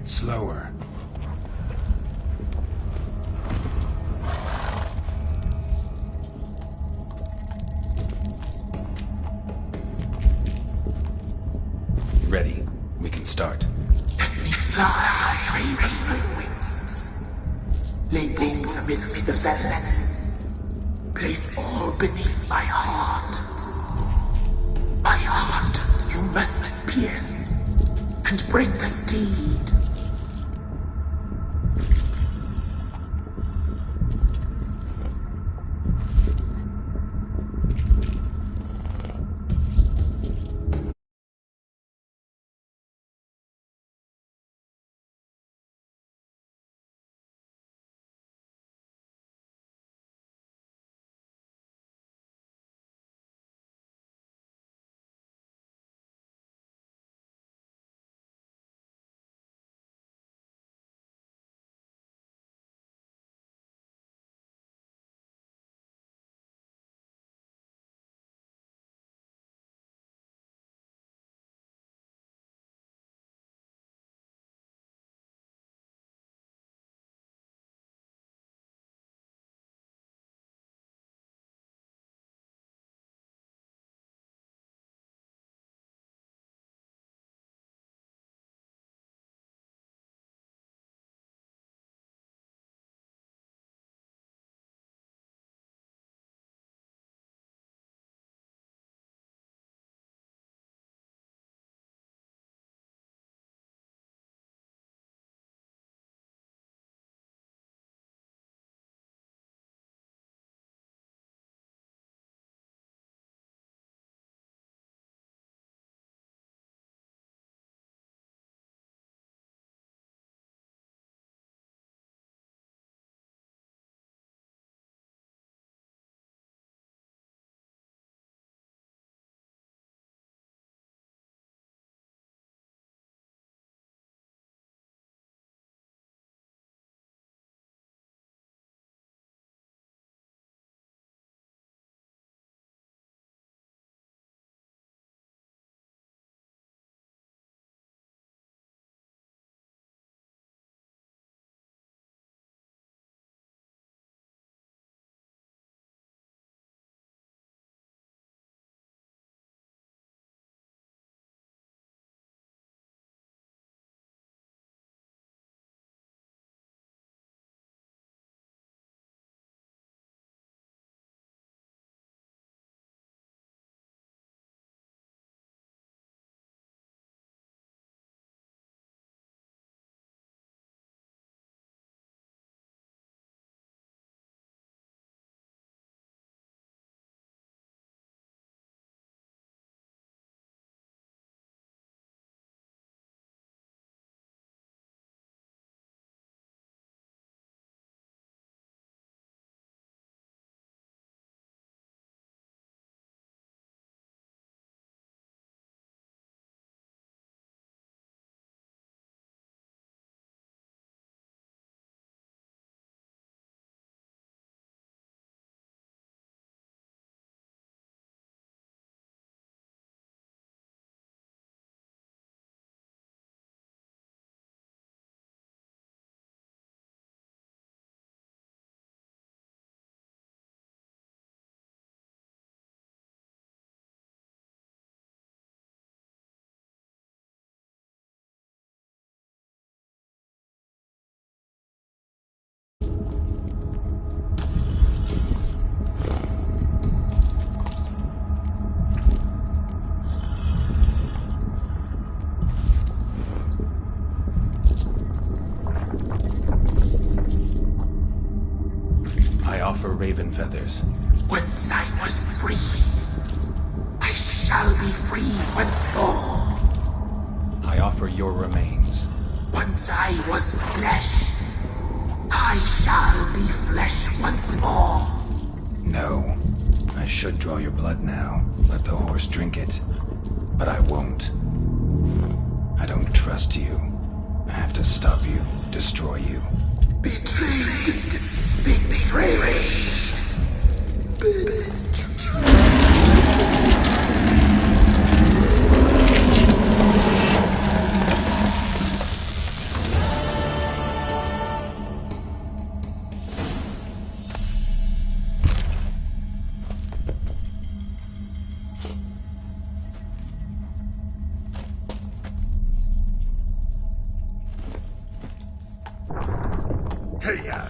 Slower. Ready. We can start. Let me fly, raven wings. Lay wings amidst the feathers. Place all beneath my heart. My heart you must pierce, and break the steed. I offer raven feathers. Once I was free, I shall be free once more. I offer your remains. Once I was flesh, I shall be flesh once more. No. I should draw your blood now. Let the horse drink it. But I won't. I don't trust you. I have to stop you, destroy you. Betrayed! Betrayed! Hey-ya!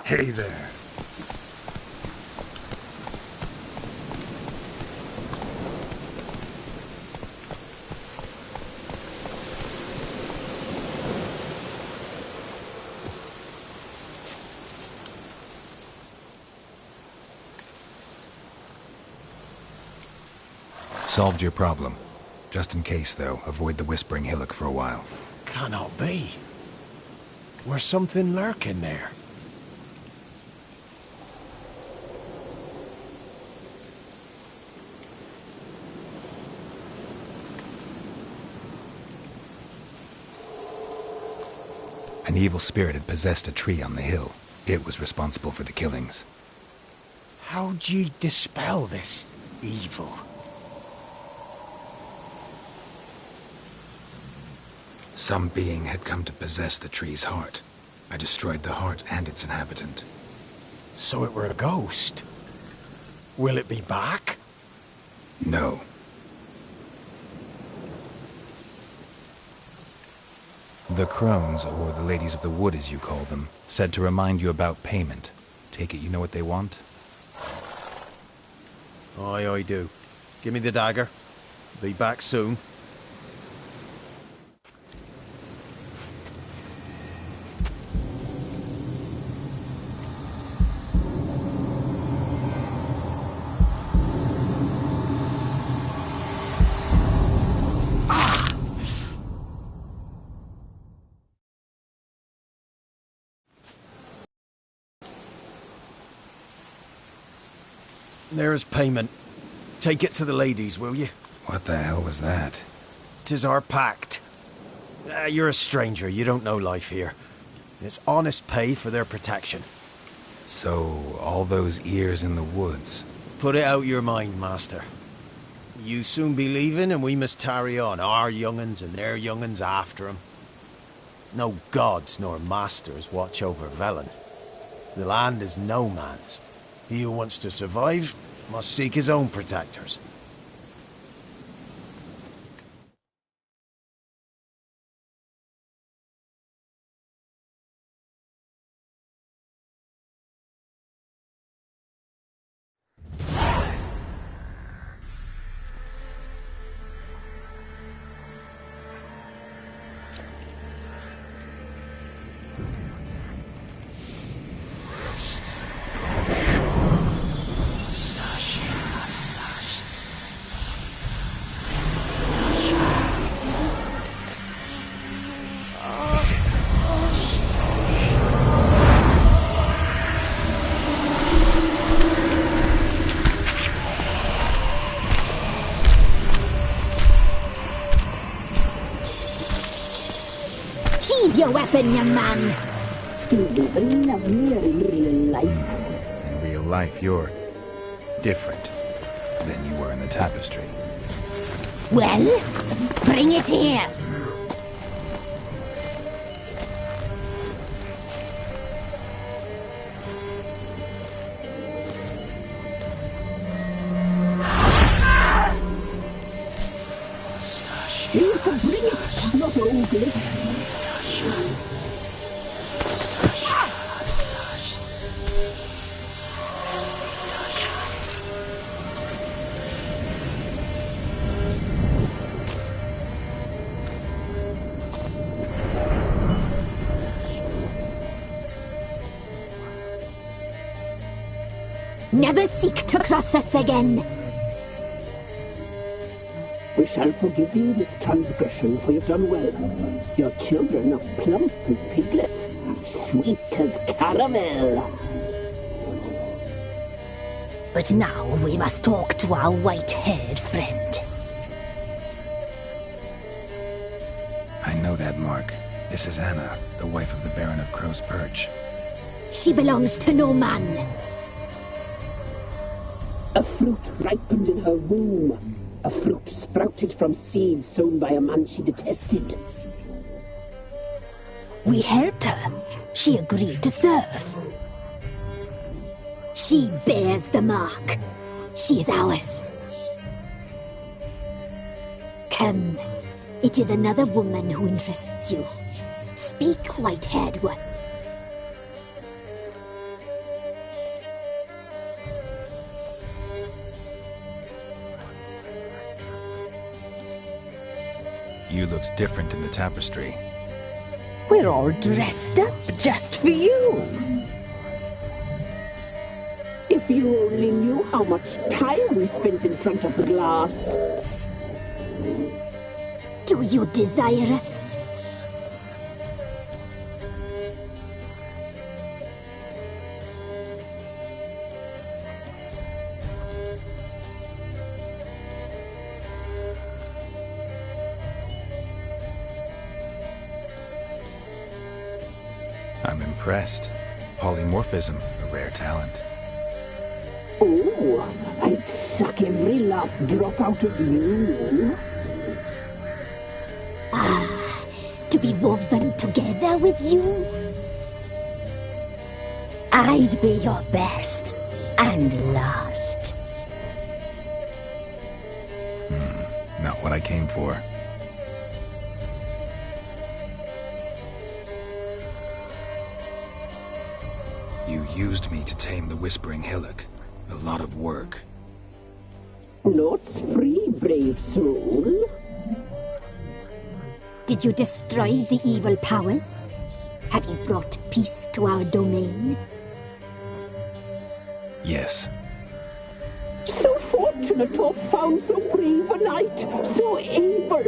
Hey there. Solved your problem. Just in case, though, avoid the Whispering Hillock for a while. Cannot be. Where's something lurking there? An evil spirit had possessed a tree on the hill. It was responsible for the killings. How'd ye dispel this evil? Some being had come to possess the tree's heart. I destroyed the heart and its inhabitant. So it were a ghost. Will it be back? No. The crones, or the ladies of the wood as you call them, said to remind you about payment. Take it you know what they want? Aye, I do. Give me the dagger. Be back soon. There's payment. Take it to the ladies, will you? What the hell was that? 'Tis our pact. You're a stranger, you don't know life here. It's honest pay for their protection. So, all those ears in the woods. Put it out your mind, master. You soon be leaving and we must tarry on, our young'uns and their young'uns after 'em. No gods nor masters watch over Velen. The land is no man's. He who wants to survive must seek his own protectors. Sheathe your weapon, young man. You'll even love me in real life. In real life, you're different than you were in the tapestry. Well, bring it here. You can bring it, not only. Never seek to cross us again. We shall forgive you this transgression, for you've done well. Your children are plump as piglets, sweet as caramel. But now we must talk to our white-haired friend. I know that mark. This is Anna, the wife of the Baron of Crow's Perch. She belongs to no man. A fruit ripened in her womb. A fruit sprouted from seeds sown by a man she detested. We helped her. She agreed to serve. She bears the mark. She is ours. Come. It is another woman who interests you. Speak, white-haired one. You looked different in the tapestry. We're all dressed up just for you. If you only knew how much time we spent in front of the glass. Do you desire us? I'm impressed. Polymorphism, a rare talent. Oh, I'd suck every last drop out of you. To be woven together with you? I'd be your best and last. Not what I came for. You used me to tame the Whispering Hillock. A lot of work. Not free, brave soul. Did you destroy the evil powers? Have you brought peace to our domain? Yes. So fortunate to have found so brave a knight, so able.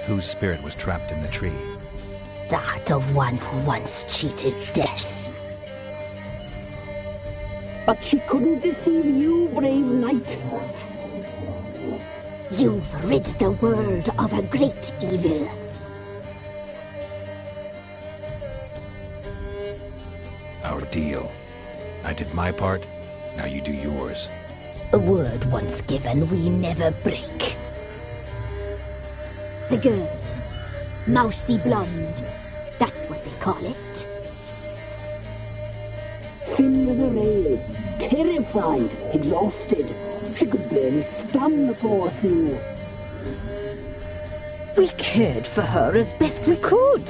Whose spirit was trapped in the tree? That of one who once cheated death. But she couldn't deceive you, brave knight. You've rid the world of a great evil. Our deal. I did my part, now you do yours. A word once given, we never break. The girl. Mousy blonde. That's what they call it. Thin as a rail, terrified, exhausted. She could barely stand, the poor thing. We cared for her as best we could.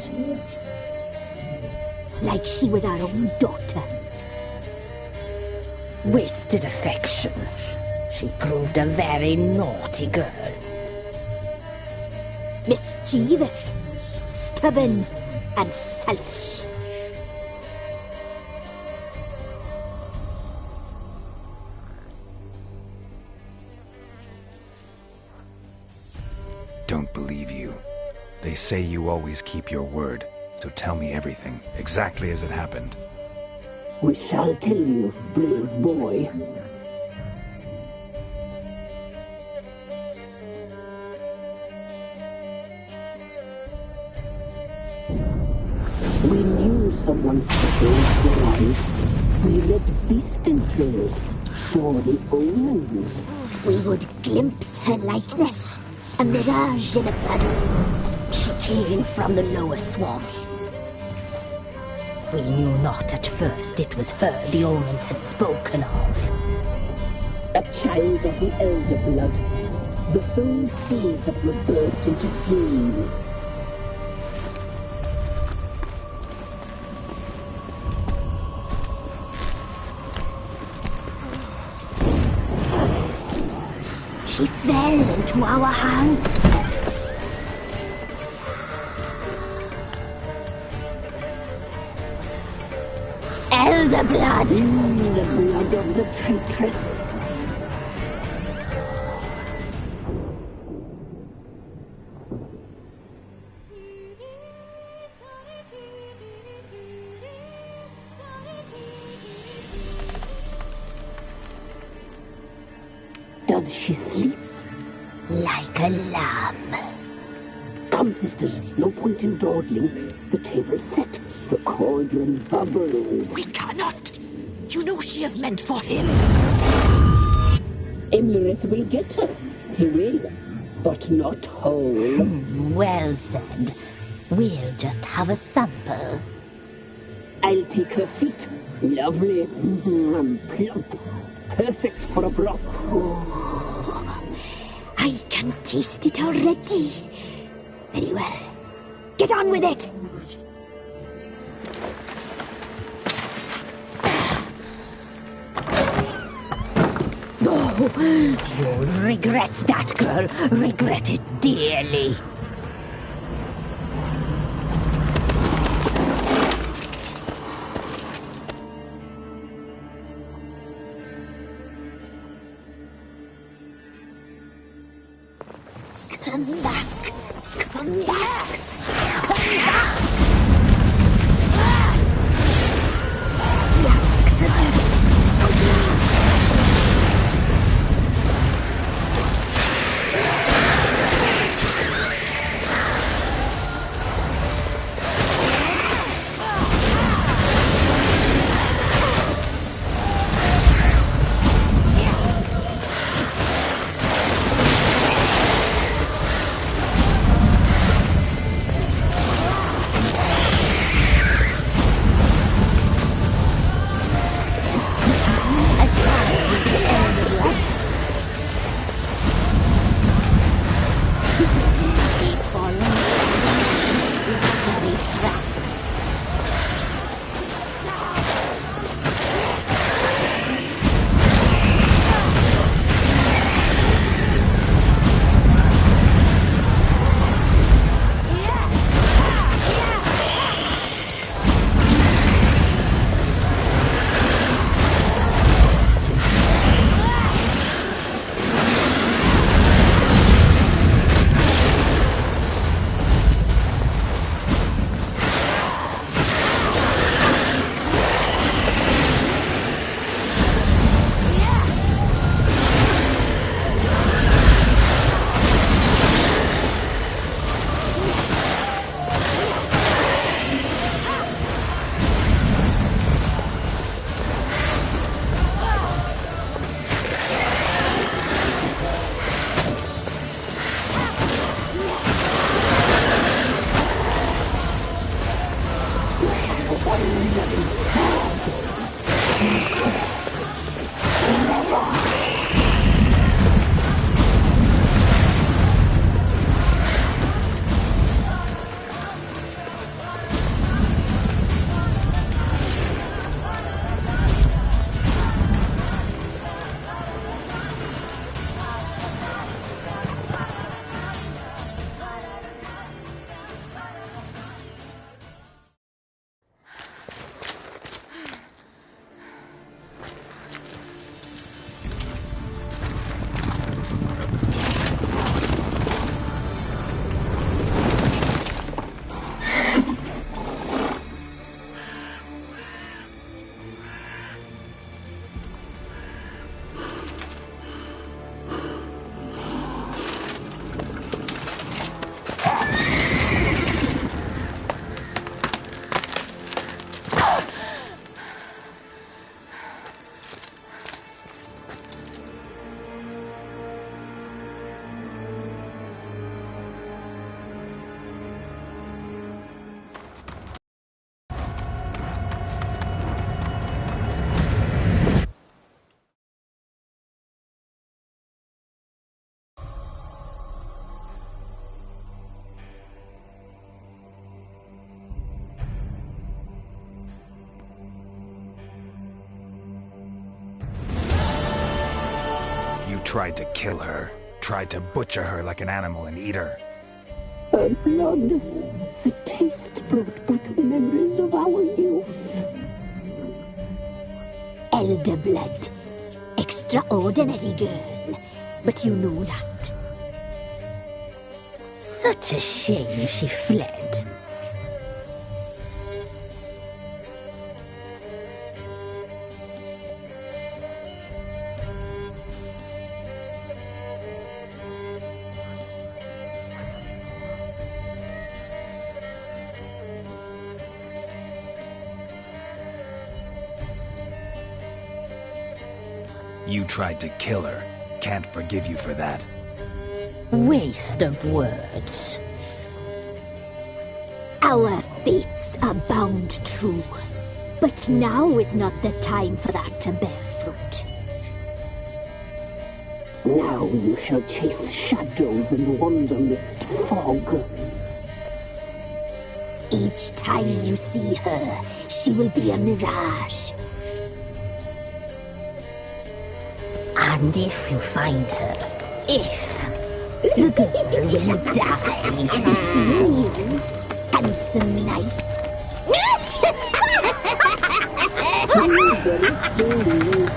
Like she was our own daughter. Wasted affection. She proved a very naughty girl. Mischievous, stubborn, and selfish. Don't believe you. They say you always keep your word, so tell me everything, exactly as it happened. We shall tell you, brave boy. We knew someone special was alive. We read beasting trails, saw the omens. We would glimpse her likeness, a mirage in a puddle. She came from the lower swamp. We knew not at first it was her the omens had spoken of. A child of the elder blood, the soul seed that would burst into flame. She fell into our hands. Elder blood! The blood of the traitress. Does she sleep? Like a lamb. Come, sisters, no point in dawdling. The table's set. The cauldron bubbles. We cannot. You know she is meant for him. Imlerith will get her. He will, but not whole. Well said. We'll just have a sample. I'll take her feet. Lovely. Plump. Perfect for a broth. I can taste it already. Very well. Get on with it! Oh, you'll regret that, girl. Regret it dearly. Come back. Come back. Come back. Tried to kill her. Tried to butcher her like an animal and eat her. Her blood. The taste brought back memories of our youth. Elder blood. Extraordinary girl. But you know that. Such a shame she fled. You tried to kill her. Can't forgive you for that. Waste of words. Our fates are bound true. But now is not the time for that to bear fruit. Now you shall chase shadows and wander midst fog. Each time you see her, she will be a mirage. And if you find her, the girl will die. Be seeing you, handsome knight. Very slowly.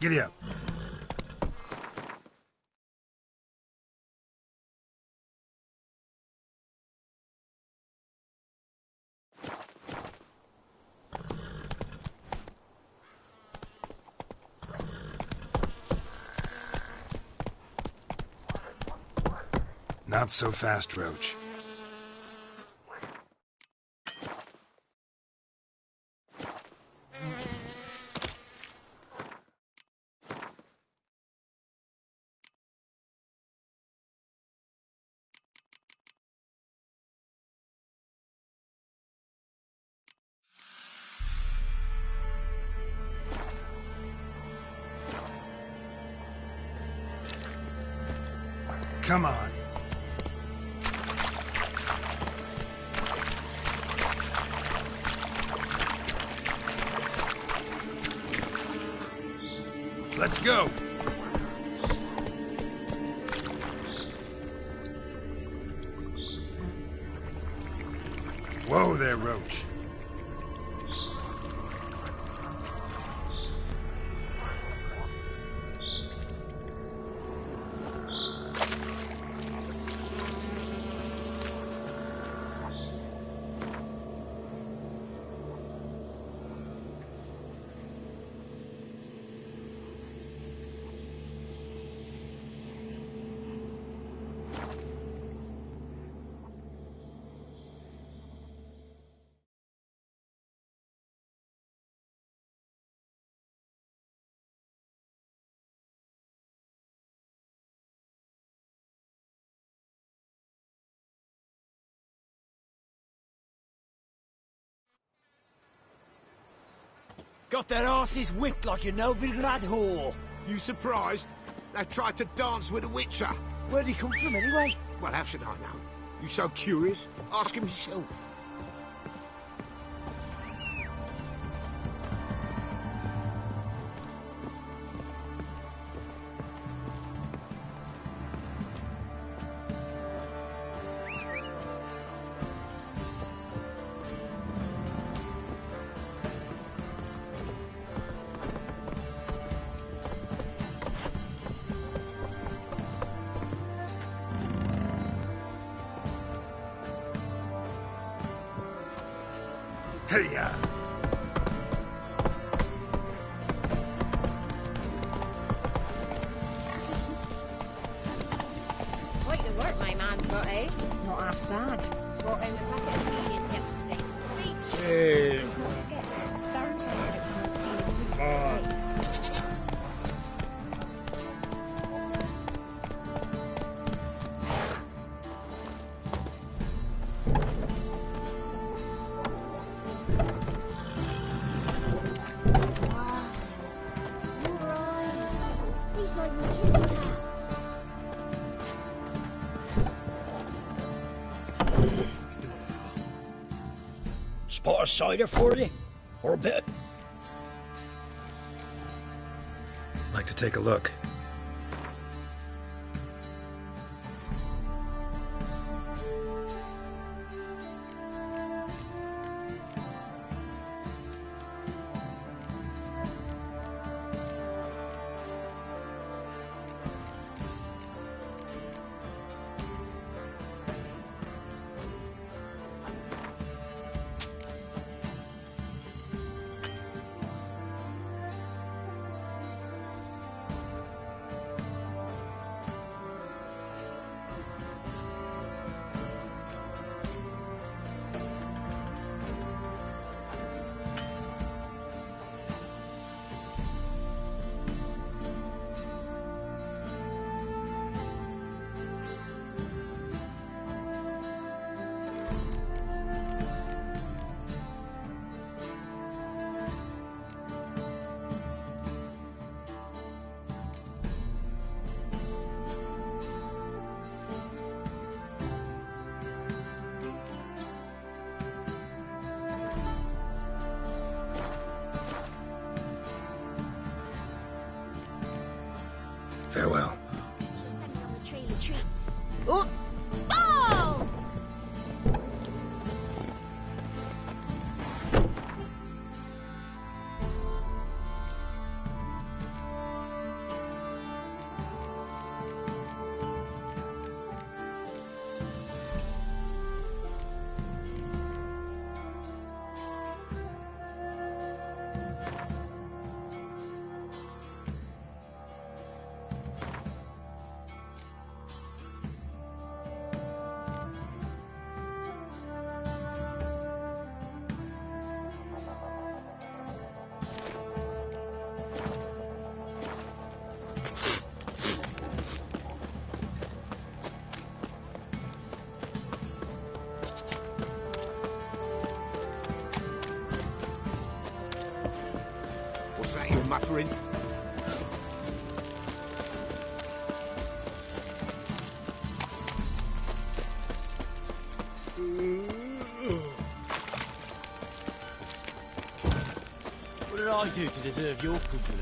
Giddy up. Not so fast, Roach. Come on. Let's go. Whoa there, Roach. Got their asses whipped like a Novigrad whore. You surprised? They tried to dance with a Witcher. Where'd he come from anyway? Well, how should I know? You so curious? Ask him yourself. Hey-ya! Quite the work my man's got, eh? Not half bad. Brought home a packet of beans yesterday. He's not scared. Baron Frederick's not stealing the He's like my kitty cats. Spot a cider for you? Or a bit? Like to take a look. Farewell. Send me on the trail of treats. Oh! Oh! What's that you're muttering? What did I do to deserve your company?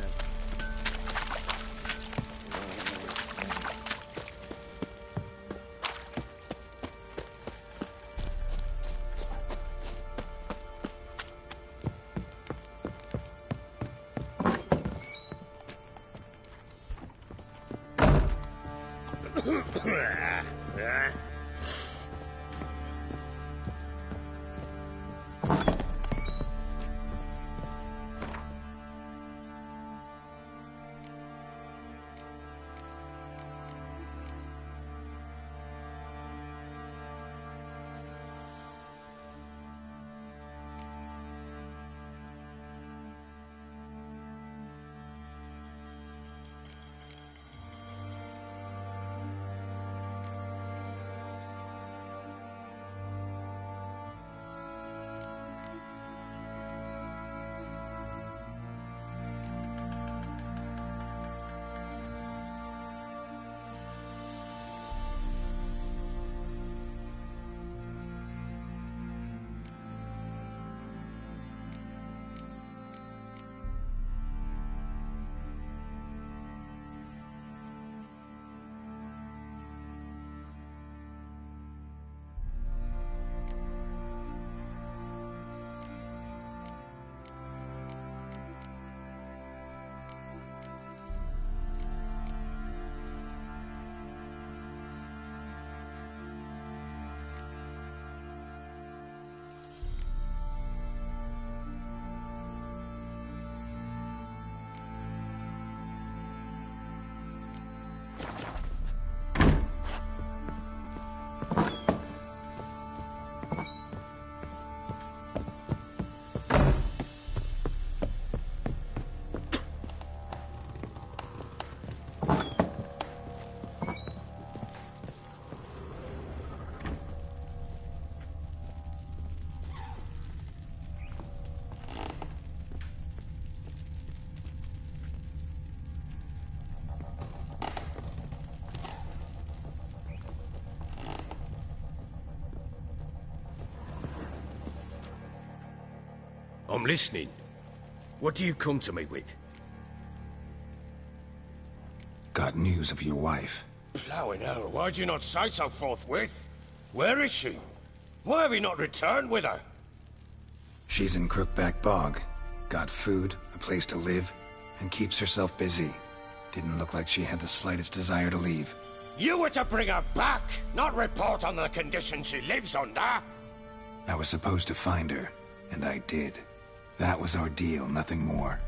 I'm listening. What do you come to me with? Got news of your wife. Plowing hell, why'd you not say so forthwith? Where is she? Why have you not returned with her? She's in Crookback Bog. Got food, a place to live, and keeps herself busy. Didn't look like she had the slightest desire to leave. You were to bring her back, not report on the conditions she lives under. I was supposed to find her, and I did. That was our deal, nothing more.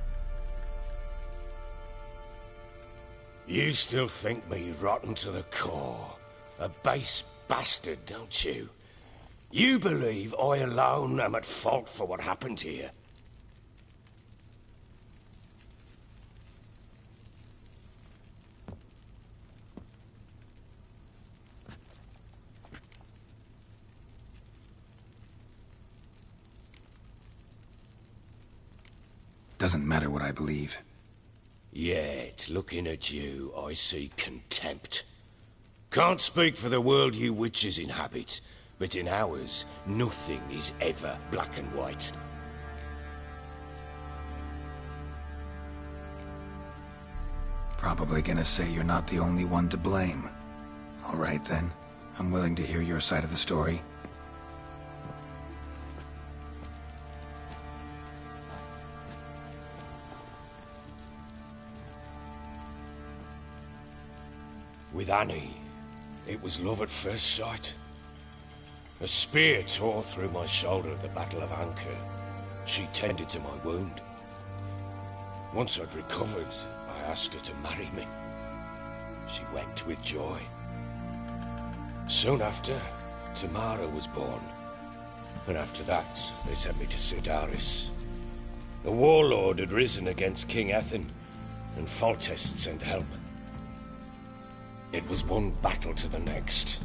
You still think me rotten to the core. A base bastard, don't you? You believe I alone am at fault for what happened here. Doesn't matter what I believe. Yet, looking at you, I see contempt. Can't speak for the world you witches inhabit, but in ours, nothing is ever black and white. Probably gonna say you're not the only one to blame. All right then. I'm willing to hear your side of the story. With Annie, it was love at first sight. A spear tore through my shoulder at the Battle of Anchor. She tended to my wound. Once I'd recovered, I asked her to marry me. She wept with joy. Soon after, Tamara was born. And after that, they sent me to Cidaris. A warlord had risen against King Ethan, and Foltest sent help. It was one battle to the next,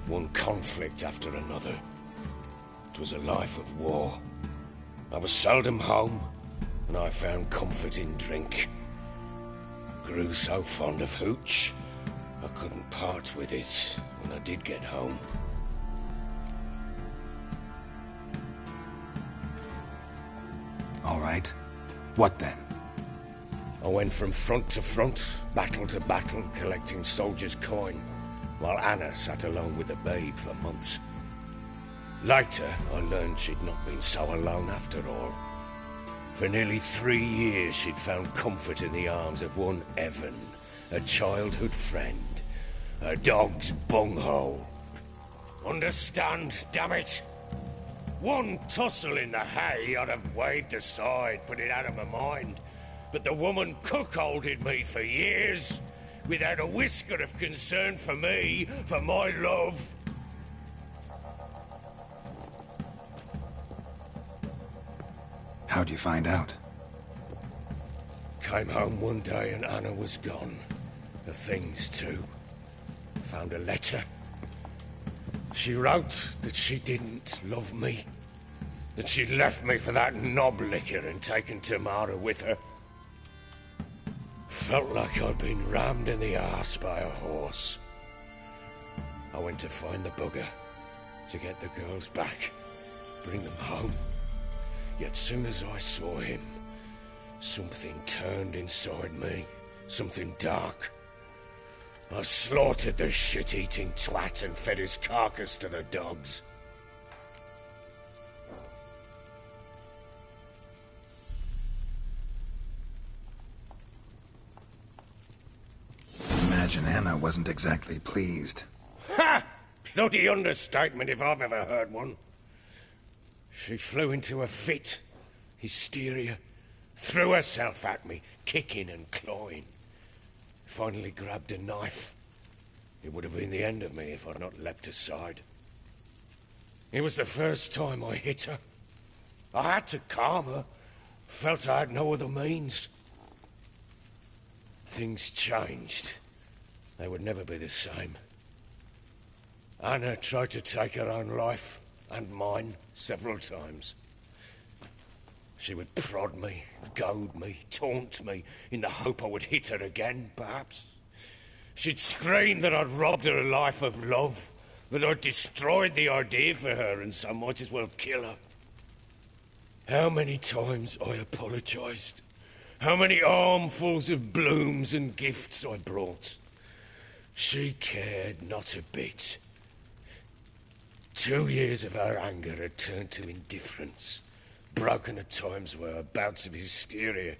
one conflict after another. It was a life of war. I was seldom home, and I found comfort in drink. Grew so fond of hooch, I couldn't part with it when I did get home. All right. What then? I went from front to front, battle to battle, collecting soldiers' coin, while Anna sat alone with the babe for months. Later, I learned she'd not been so alone after all. For nearly 3 years, she'd found comfort in the arms of one Evan, a childhood friend, a dog's bunghole. Understand, damn it? One tussle in the hay I'd have waved aside, put it out of my mind. But the woman cuckolded me for years, without a whisker of concern for me, for my love. How'd you find out? Came home one day and Anna was gone. The things too. Found a letter. She wrote that she didn't love me. That she'd left me for that knob licker and taken Tamara with her. Felt like I'd been rammed in the arse by a horse. I went to find the bugger, to get the girls back, bring them home. Yet soon as I saw him, something turned inside me, something dark. I slaughtered the shit-eating twat and fed his carcass to the dogs. Imagine Anna wasn't exactly pleased. Ha! Bloody understatement if I've ever heard one. She flew into a fit, hysteria, threw herself at me, kicking and clawing. Finally grabbed a knife. It would have been the end of me if I'd not leapt aside. It was the first time I hit her. I had to calm her. Felt I had no other means. Things changed. They would never be the same. Anna tried to take her own life, and mine, several times. She would prod me, goad me, taunt me, in the hope I would hit her again, perhaps. She'd scream that I'd robbed her a life of love, that I'd destroyed the idea for her, and so might as well kill her. How many times I apologized. How many armfuls of blooms and gifts I brought. She cared not a bit. 2 years of her anger had turned to indifference, broken at times by her bouts of hysteria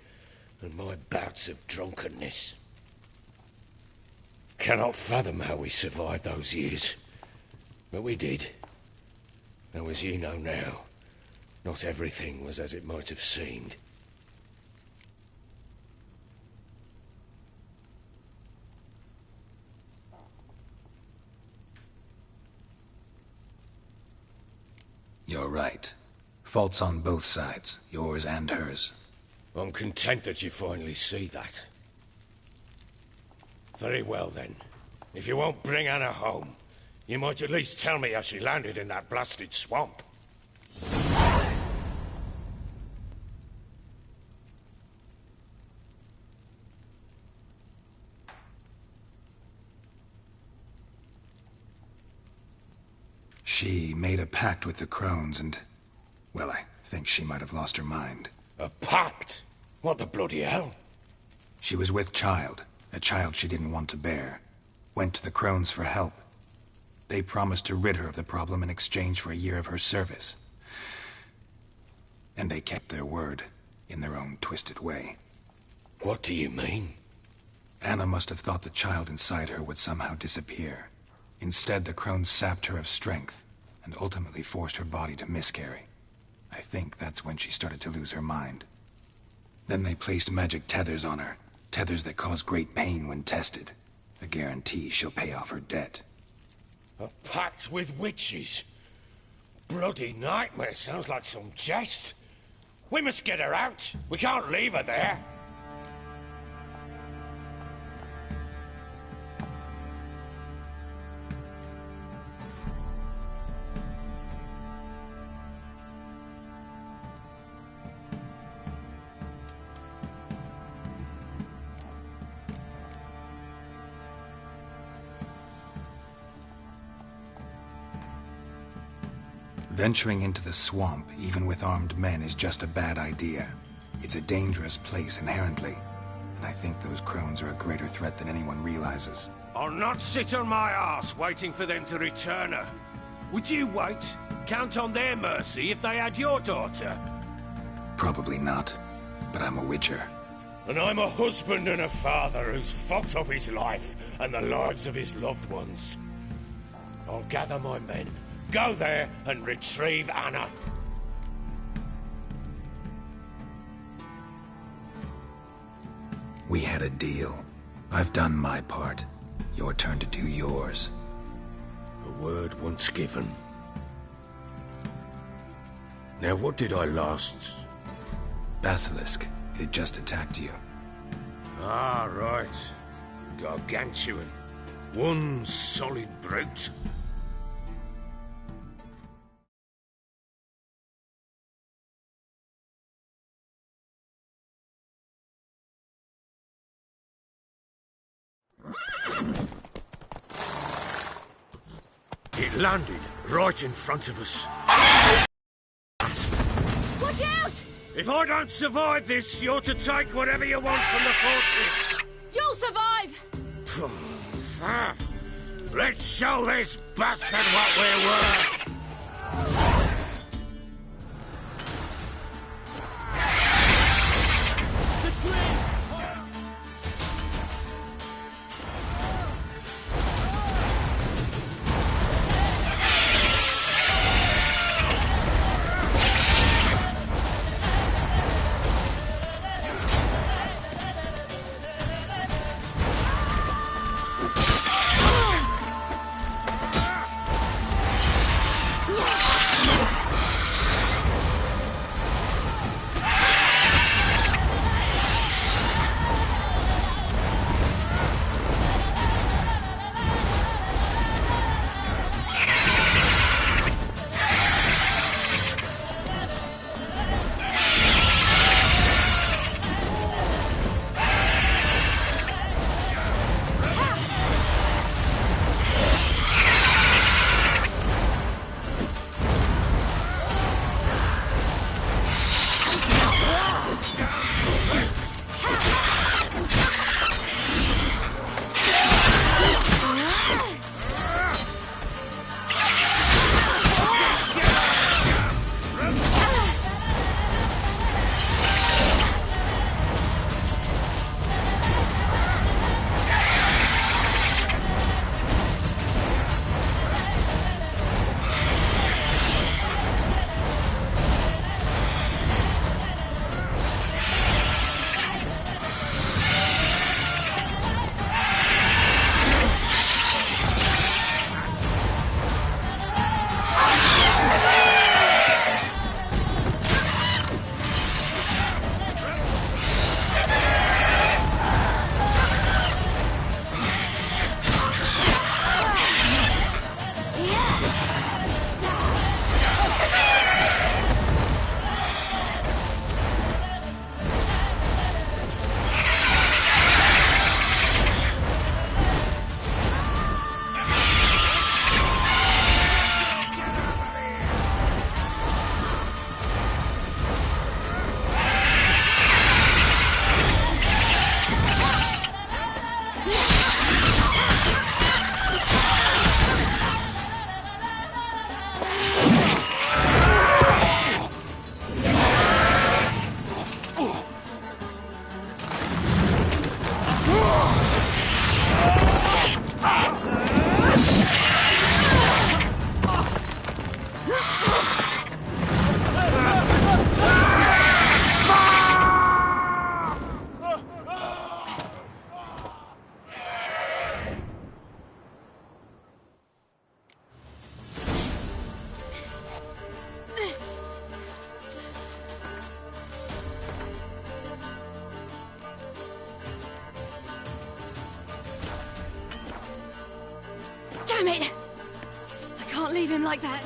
and my bouts of drunkenness. Cannot fathom how we survived those years, but we did. Though as you know now, not everything was as it might have seemed. You're right. Faults on both sides, yours and hers. I'm content that you finally see that. Very well then. If you won't bring Anna home, you might at least tell me how she landed in that blasted swamp. She made a pact with the crones and... well, I think she might have lost her mind. A pact? What the bloody hell? She was with child, a child she didn't want to bear, went to the Crones for help. They promised to rid her of the problem in exchange for a year of her service. And they kept their word, in their own twisted way. What do you mean? Anna must have thought the child inside her would somehow disappear. Instead, the Crones sapped her of strength, and ultimately forced her body to miscarry. I think that's when she started to lose her mind. Then they placed magic tethers on her, tethers that cause great pain when tested. A guarantee she'll pay off her debt. A pact with witches? Bloody nightmare, sounds like some jest. We must get her out. We can't leave her there. Venturing into the swamp, even with armed men, is just a bad idea. It's a dangerous place inherently, and I think those Crones are a greater threat than anyone realizes. I'll not sit on my arse waiting for them to return her. Would you wait? Count on their mercy if they had your daughter? Probably not, but I'm a witcher. And I'm a husband and a father who's fucked up his life and the lives of his loved ones. I'll gather my men, go there and retrieve Anna. We had a deal. I've done my part. Your turn to do yours. A word once given. Now what did I last... Basilisk. It had just attacked you. Ah, right. Gargantuan. One solid brute. It landed right in front of us. Watch out! If I don't survive this, you're to take whatever you want from the fortress. You'll survive! Let's show this bastard what we're worth. Damn it! I can't leave him like that.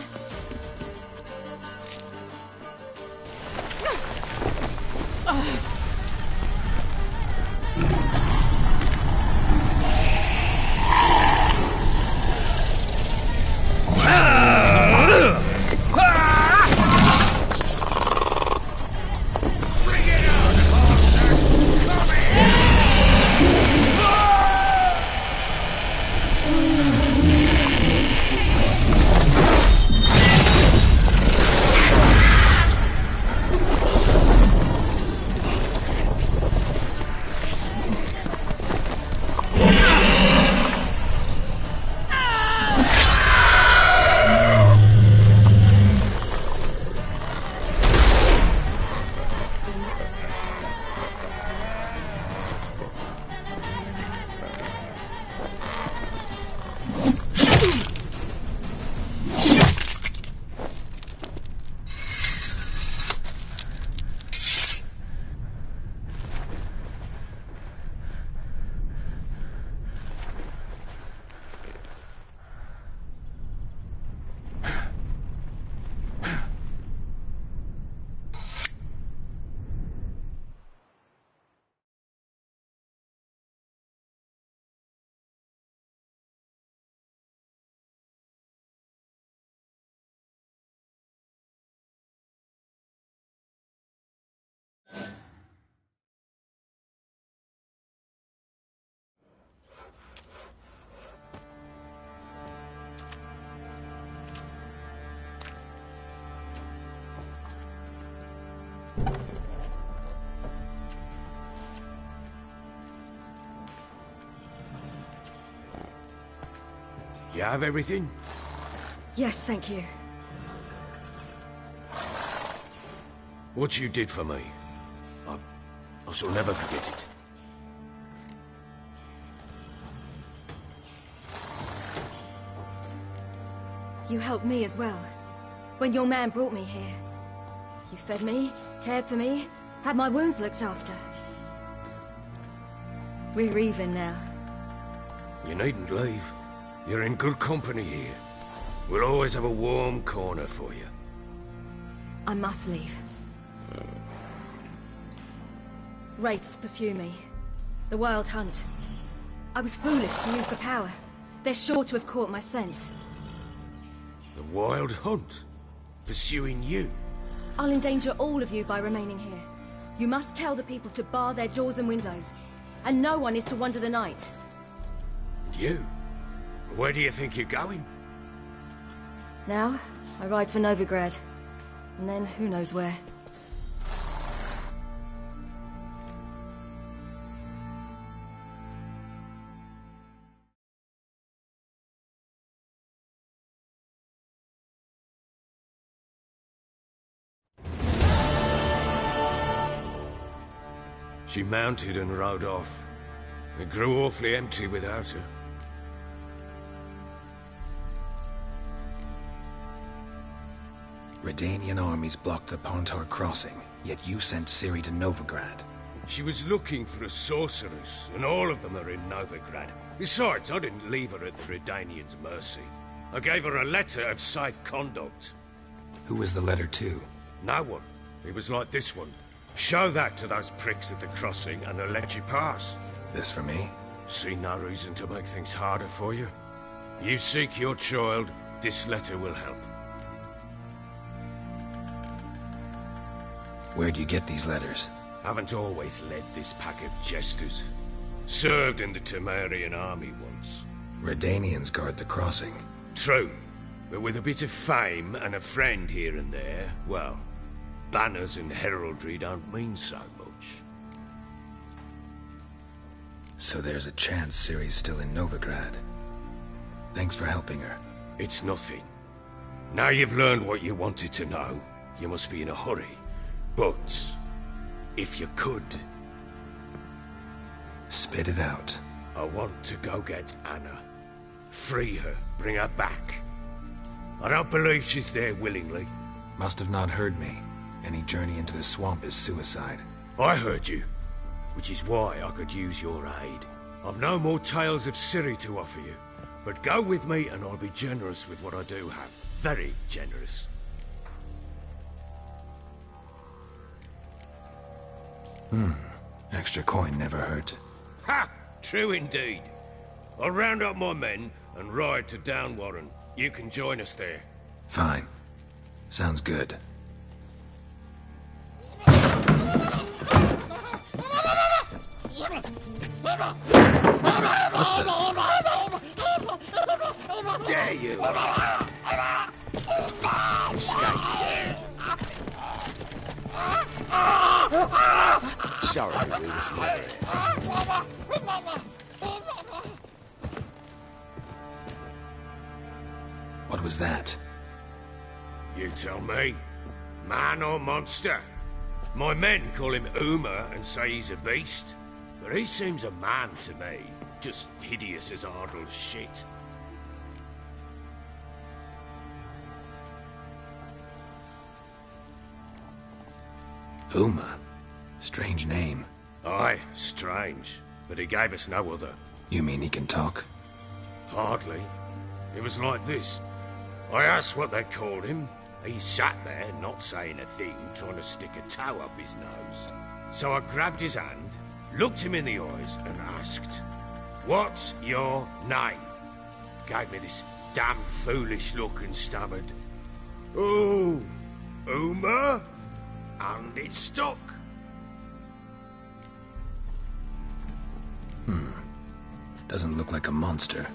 You have everything? Yes, thank you. What you did for me, I shall never forget it. You helped me as well. When your man brought me here. You fed me, cared for me, had my wounds looked after. We're even now. You needn't leave. You're in good company here. We'll always have a warm corner for you. I must leave. Wraiths pursue me. The Wild Hunt. I was foolish to use the power. They're sure to have caught my scent. The Wild Hunt? Pursuing you? I'll endanger all of you by remaining here. You must tell the people to bar their doors and windows. And no one is to wander the night. And you? Where do you think you're going? Now, I ride for Novigrad. And then who knows where. She mounted and rode off. It grew awfully empty without her. Redanian armies blocked the Pontar crossing, yet you sent Ciri to Novigrad. She was looking for a sorceress, and all of them are in Novigrad. Besides, I didn't leave her at the Redanians' mercy. I gave her a letter of safe conduct. Who was the letter to? No one. It was like this one. Show that to those pricks at the crossing, and they'll let you pass. This for me? See no reason to make things harder for you. You seek your child, this letter will help. Where do you get these letters? Haven't always led this pack of jesters. Served in the Temerian army once. Redanians guard the crossing. True, but with a bit of fame and a friend here and there, well, banners and heraldry don't mean so much. So there's a chance Ciri's still in Novigrad. Thanks for helping her. It's nothing. Now you've learned what you wanted to know, you must be in a hurry. But, if you could... Spit it out. I want to go get Anna. Free her, bring her back. I don't believe she's there willingly. Must have not heard me. Any journey into the swamp is suicide. I heard you, which is why I could use your aid. I've no more tales of Ciri to offer you, But go with me and I'll be generous with what I do have. Very generous. Extra coin never hurt. Ha! True indeed. I'll round up my men and ride to Downwarren. You can join us there. Fine. Sounds good. There you are! Escape. Sorry we was late. What was that? You tell me. Man or monster? My men call him Uma and say he's a beast. But he seems a man to me. Just hideous as Ardle's shit. Uma? Strange name. Aye, strange. But he gave us no other. You mean he can talk? Hardly. It was like this. I asked what they called him. He sat there, not saying a thing, trying to stick a toe up his nose. So I grabbed his hand, looked him in the eyes, and asked, "What's your name?" Gave me this damn foolish look and stammered, "Oh, Uma?" And it stuck. Doesn't look like a monster,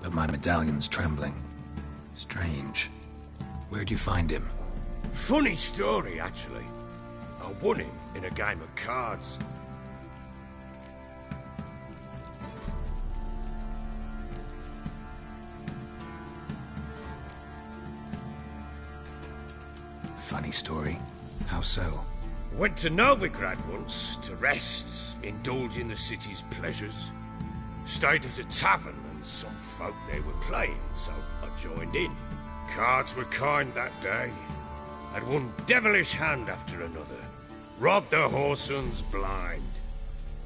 but my medallion's trembling. Strange. Where'd you find him? Funny story, actually. I won him in a game of cards. Funny story. How so? Went to Novigrad once to rest, indulge in the city's pleasures. Stayed at a tavern and some folk there were playing, so I joined in. Cards were kind that day. Had one devilish hand after another. Robbed the whoresons blind.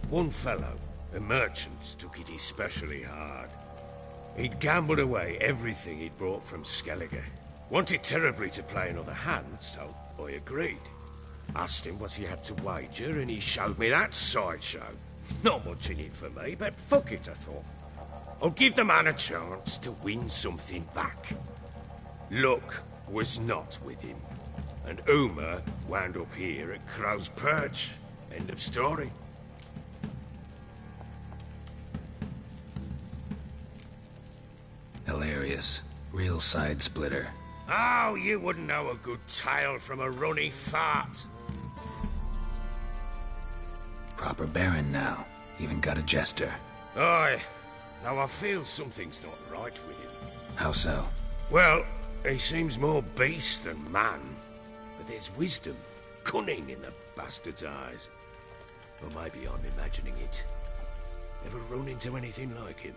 One fellow, a merchant, took it especially hard. He'd gambled away everything he'd brought from Skellige. Wanted terribly to play another hand, so I agreed. Asked him what he had to wager, and he showed me that sideshow. Not much in it for me, but fuck it, I thought. I'll give the man a chance to win something back. Luck was not with him, and Uma wound up here at Crow's Perch. End of story. Hilarious. Real side splitter. Oh, you wouldn't know a good tale from a runny fart. Proper baron now. Even got a jester. Aye, though I feel something's not right with him. How so? Well, he seems more beast than man. But there's wisdom, cunning in the bastard's eyes. Or maybe I'm imagining it. Ever run into anything like him?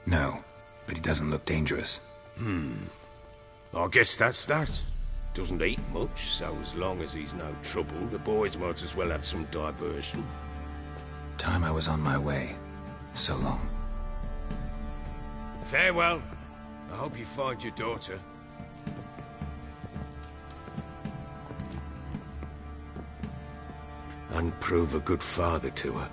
No, but he doesn't look dangerous. I guess that's that. Doesn't eat much, so as long as he's no trouble, the boys might as well have some diversion. Time I was on my way. So long. Farewell. I hope you find your daughter. And prove a good father to her.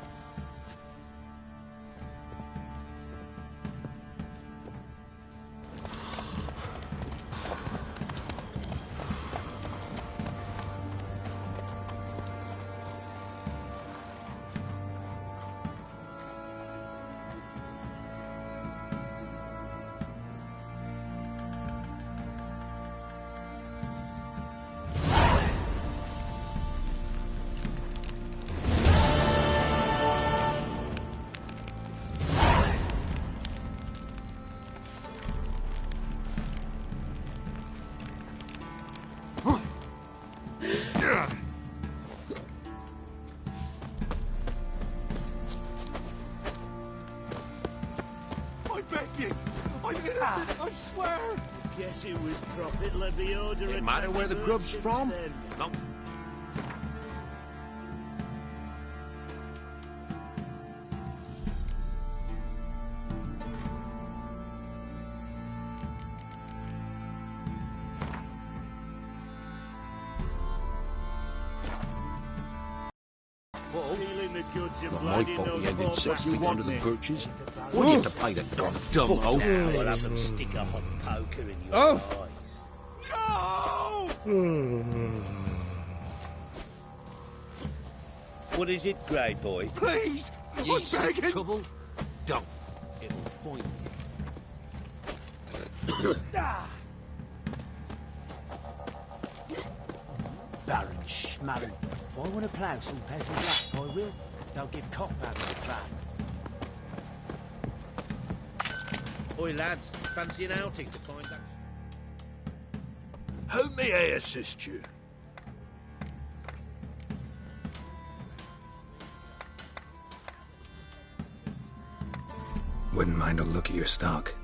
I beg you! I'm innocent, I swear! Guess it was profit let the order. It matter where the grub's from? No. Stealing the goods of Not my blood in fault he those ended four 6 feet under the bastards. birches. Why do you have to pay the dumb oaf? I'll have them stick a hot poker in your eyes. What is it, Grey Boy? Please! You I'm seek begging! trouble? Don't. It'll point you. Baron Schmarren. If I want to plough some peasant lass, I will. Don't give cockback like that. Oi, lads, fancy an outing to find that... How may I assist you? Wouldn't mind a look at your stock.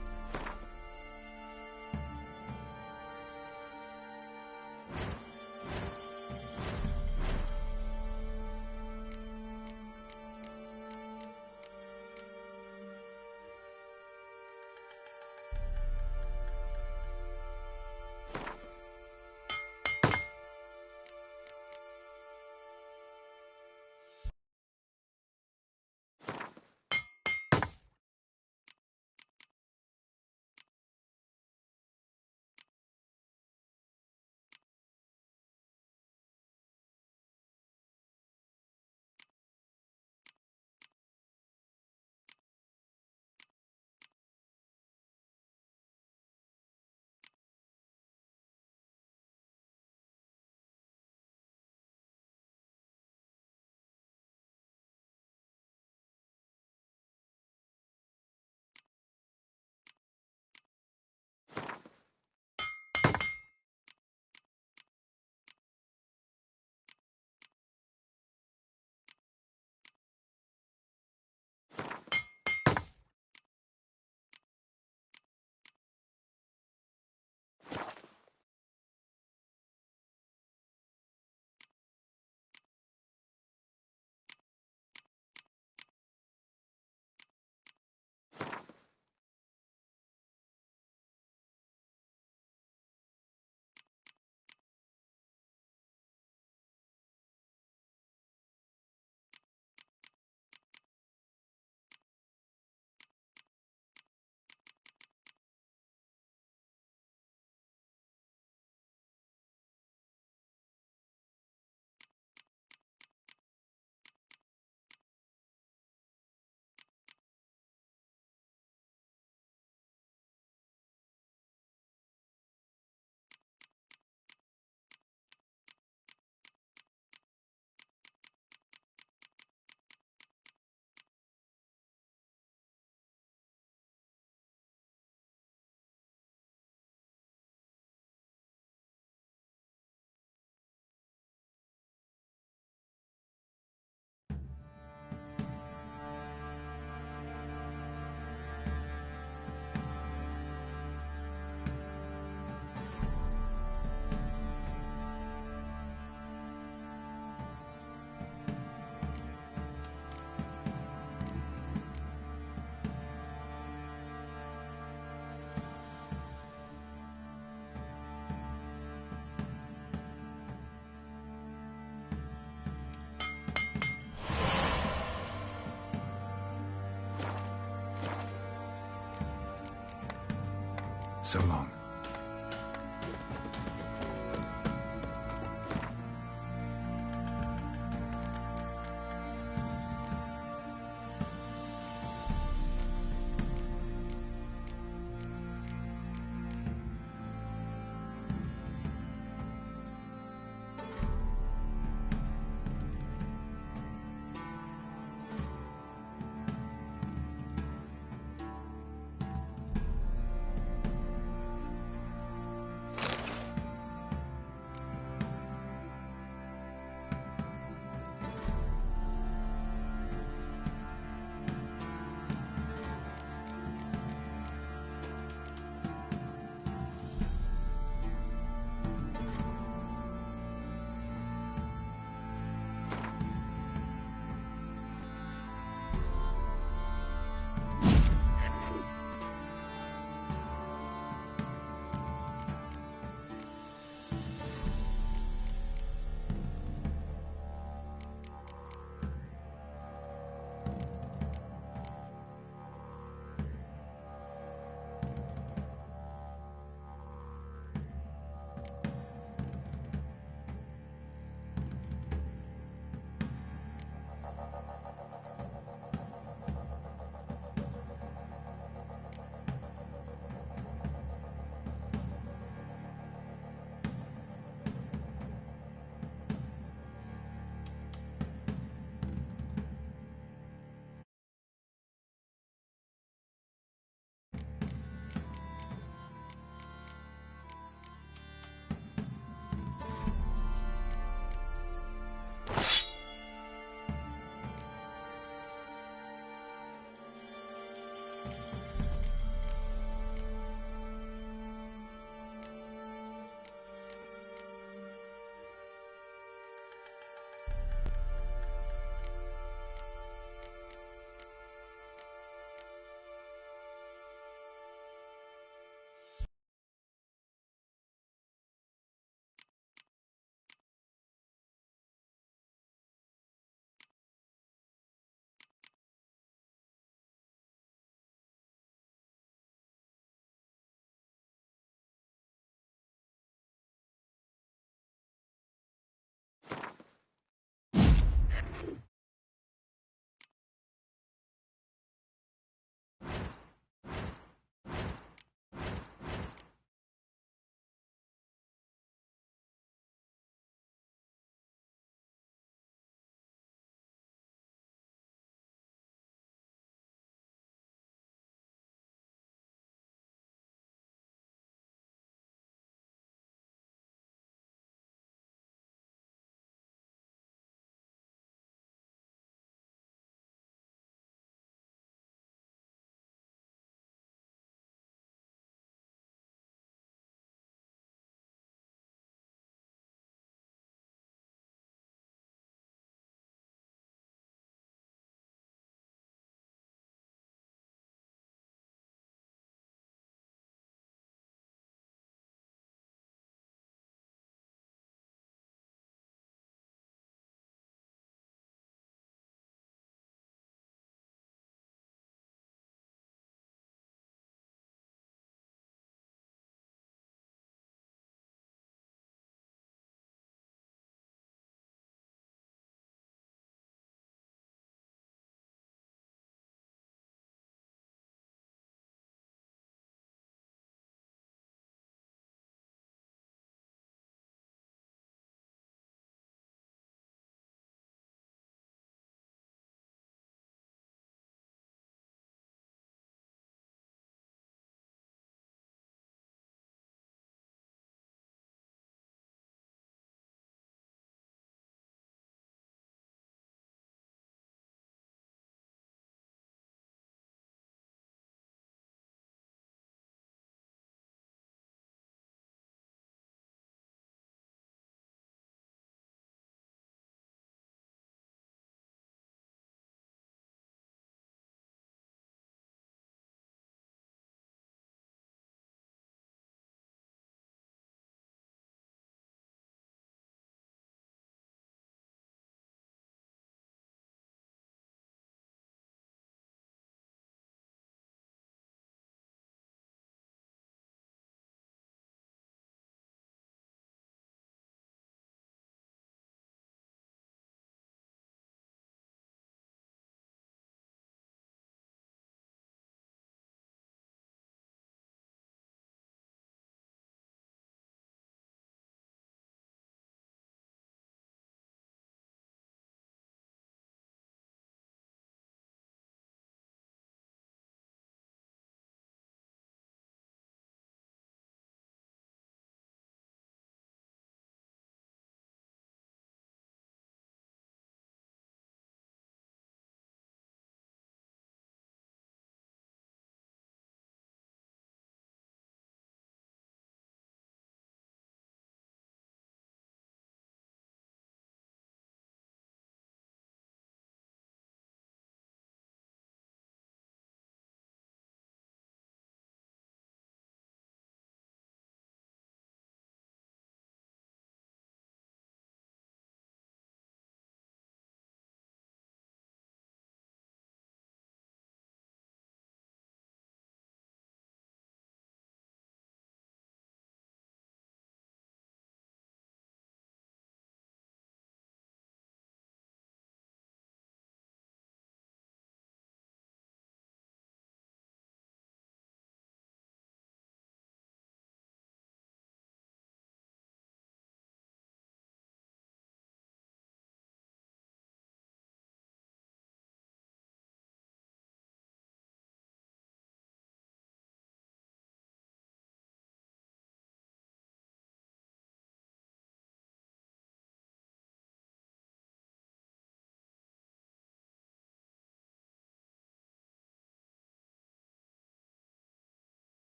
So long.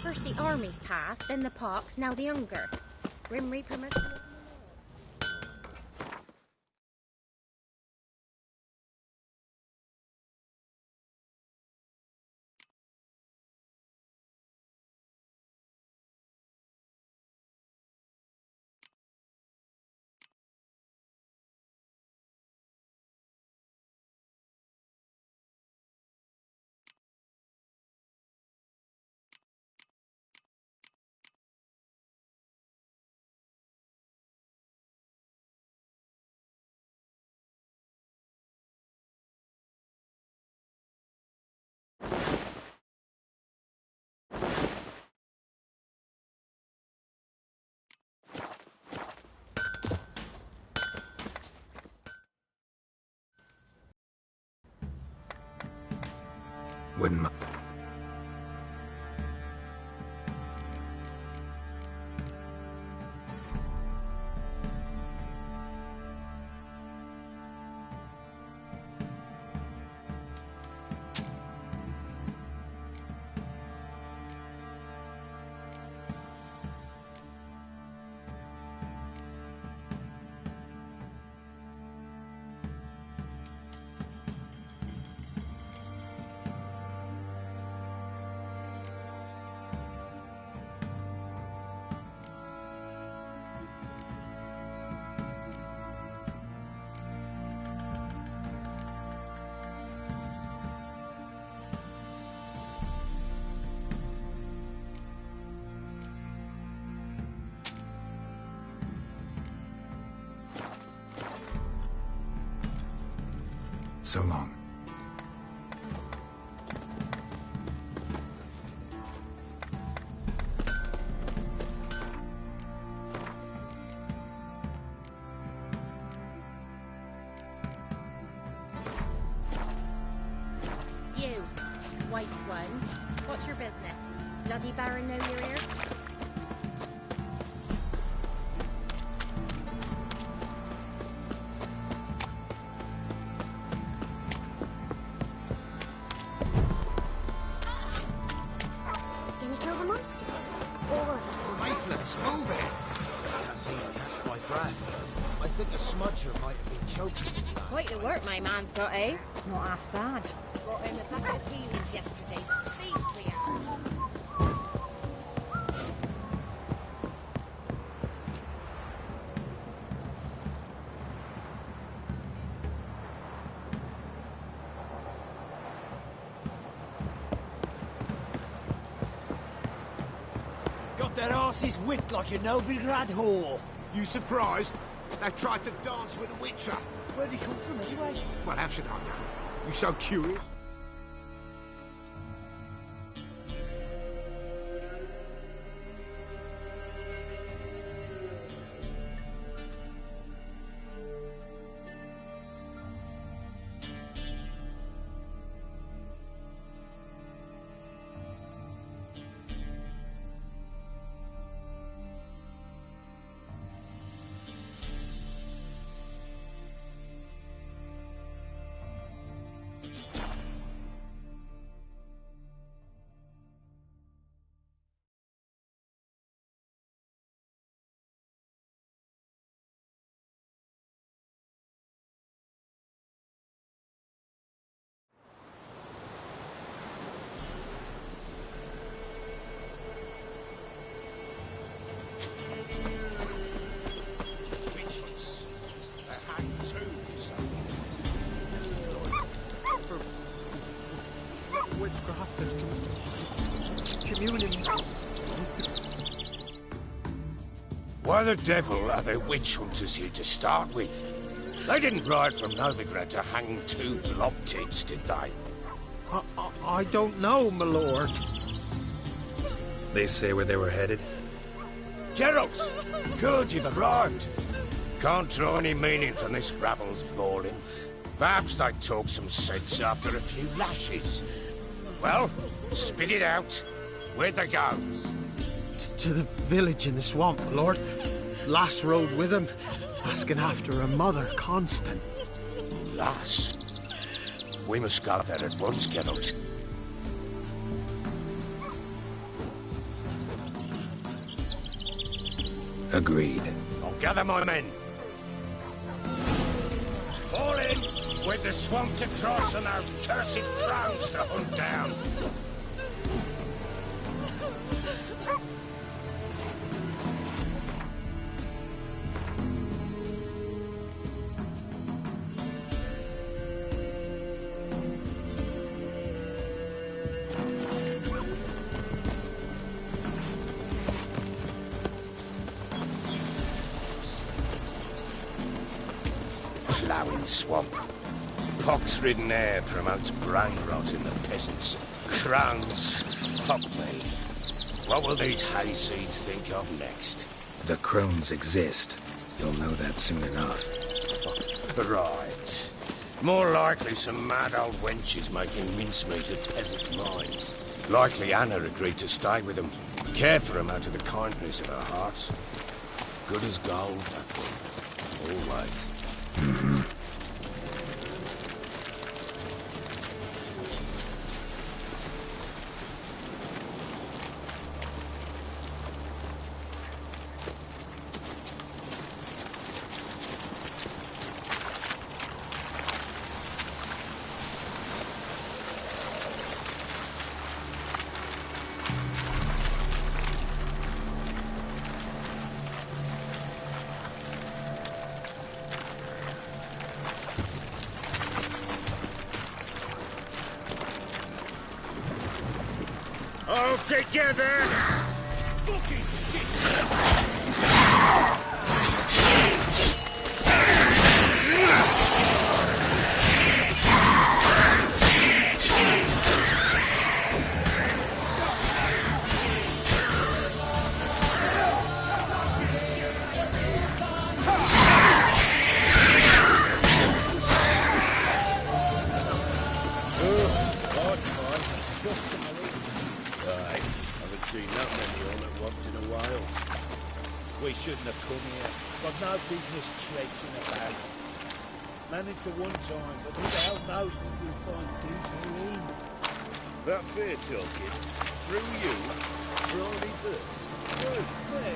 First the armies passed, then the pox, now the hunger. Grim Reaper must... Wouldn't mind. So long. You, white one. What's your business? Bloody Baron know you're here? Gonna kill the monsters? Or... Lifeless, move it! I can't seem to catch my breath. I think a smudger might have been choking me last Quite the night. work my man's got, eh? Not half bad. Brought in the bucket of peelings yesterday. Face clear. Got their asses whipped like a Novigrad whore. You surprised? They tried to dance with a witcher. Where'd he come from anyway? Well, how should I know? You so curious? Witchcraft and communing. Why the devil are there witch hunters here to start with? They didn't ride from Novigrad to hang two blob tits, did they? I don't know, my lord. They say where they were headed? Geralt! Good, you've arrived. Can't draw any meaning from this rabble's bawling. Perhaps they talk some sense after a few lashes. Well, spit it out. Where'd they go? To the village in the swamp, my lord. Lass rode with him, asking after her mother, Constant. Lass? We must go there at once, Geralt. Agreed. I'll gather my men. Fall in! With the swamp to cross and those cursed crows to hunt down. Ploughing swamp. Pox-ridden air promotes brain rot in the peasants. Crones, fuck me. What will these hayseeds think of next? The crones exist. You'll know that soon enough. Right. More likely some mad old wenches making mincemeat of peasant minds. Likely Anna agreed to stay with them. Care for them out of the kindness of her heart. Good as gold, that one. Always. Mm-hmm. All together! Fucking shit! We shouldn't have come here. Got no business traipsing about. Managed for one time, but who the hell knows what we'll find deeper in? That fair talking. Through you, Brawley Burt. Through me?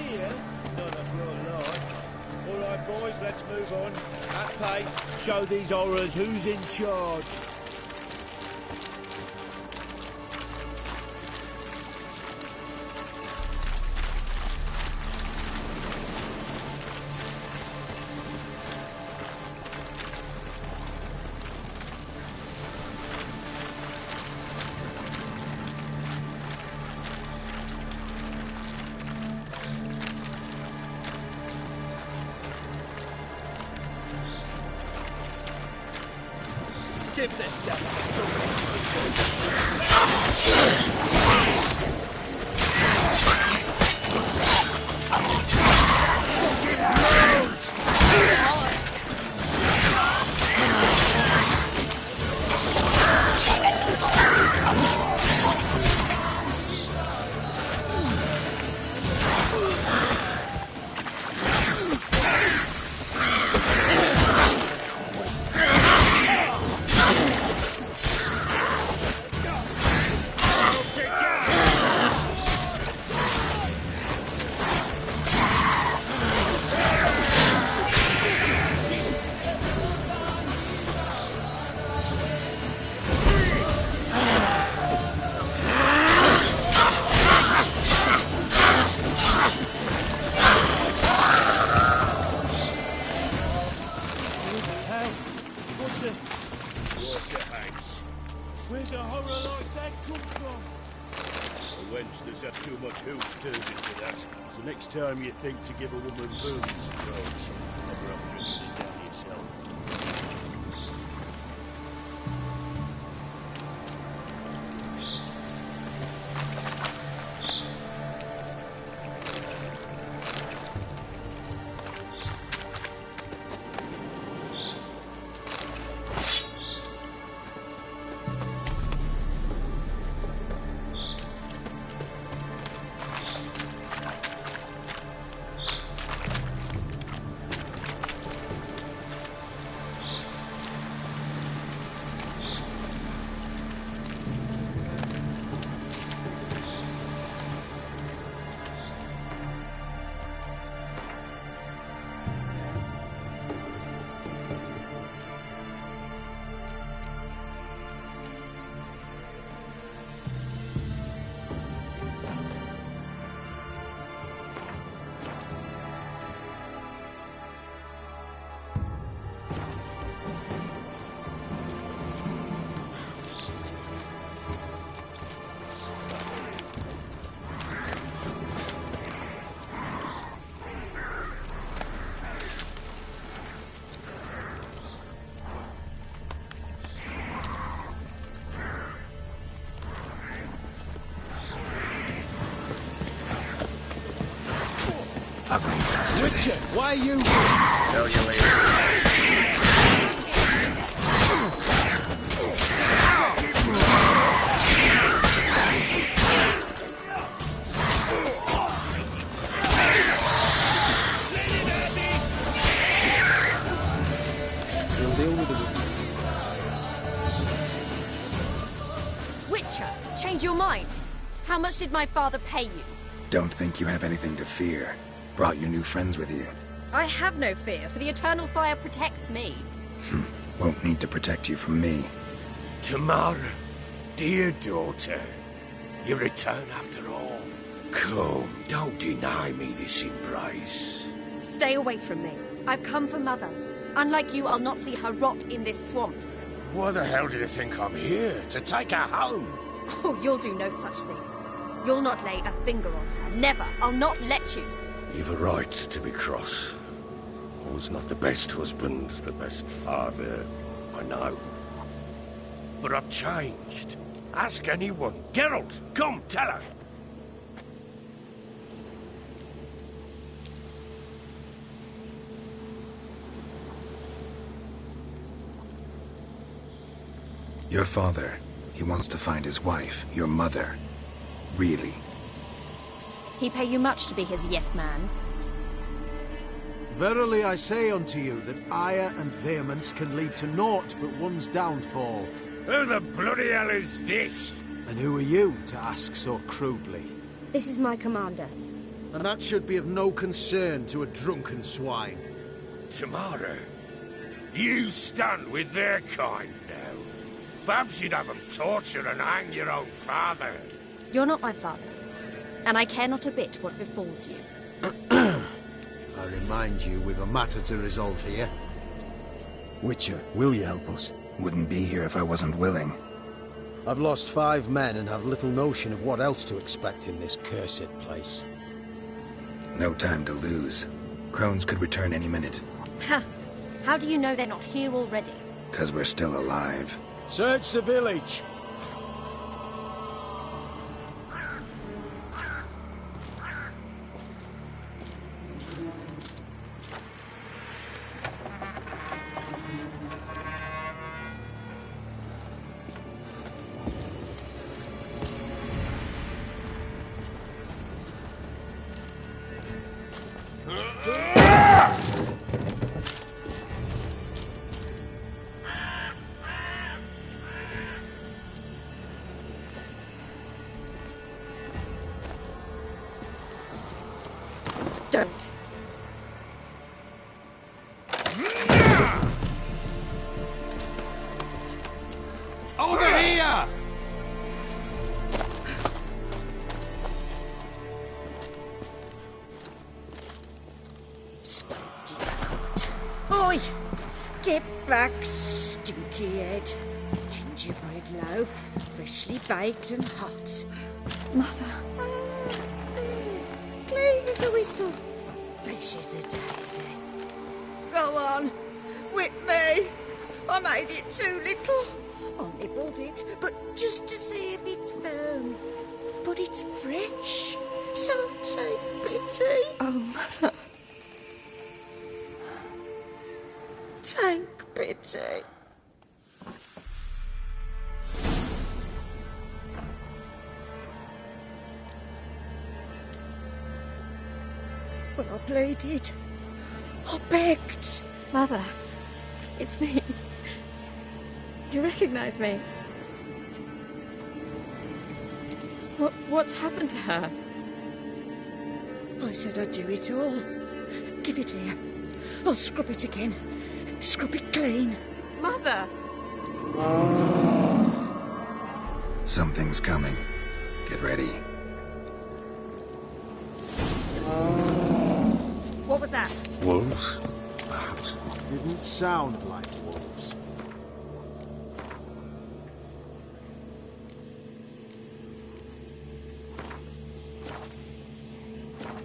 Here? Not a real lie. All right, boys, let's move on. At pace. Show these horrors who's in charge. Give this devil Where's a horror like that come from? A wench that's had too much hooch turns into that. So next time you think to give a woman booze, don't. Never have drinking it down yourself. Witcher, why are you... Tell you later. We'll deal with the... Witcher, change your mind. How much did my father pay you? Don't think you have anything to fear. Brought your new friends with you. I have no fear, for the eternal fire protects me. Won't need to protect you from me. Tamara, dear daughter, you return after all. Come, don't deny me this embrace. Stay away from me. I've come for Mother. Unlike you, I'll not see her rot in this swamp. Why the hell do you think I'm here? To take her home? Oh, you'll do no such thing. You'll not lay a finger on her. Never. I'll not let you. You've a right to be cross. I was not the best husband, the best father, I know. But I've changed. Ask anyone. Geralt, come, tell her. Your father, he wants to find his wife, your mother. Really. He pay you much to be his yes man. Verily I say unto you that ire and vehemence can lead to naught but one's downfall. Who the bloody hell is this? And who are you to ask so crudely? This is my commander. And that should be of no concern to a drunken swine. Tamara, you stand with their kind now. Perhaps you'd have them torture and hang your own father. You're not my father, and I care not a bit what befalls you. I remind you, we've a matter to resolve here. Witcher, will you help us? Wouldn't be here if I wasn't willing. I've lost 5 men and have little notion of what else to expect in this cursed place. No time to lose. Crones could return any minute. Ha! How do you know they're not here already? 'Cause we're still alive. Search the village! Don't. Over here! Oi! Get back, stinky head. Gingerbread loaf, freshly baked and hot. Mother. Clean as a whistle, fresh as a daisy. Go on, whip me. I made it too little. I nibbled it, but just to see if it's firm. But it's fresh, so take pity. Oh, Mother. Take pity. But I pleaded. I begged. Mother, it's me. You recognize me? What's happened to her? I said I'd do it all. Give it here. I'll scrub it again. Scrub it clean. Mother! Something's coming. Get ready. What was that? Wolves? Perhaps. Didn't sound like wolves.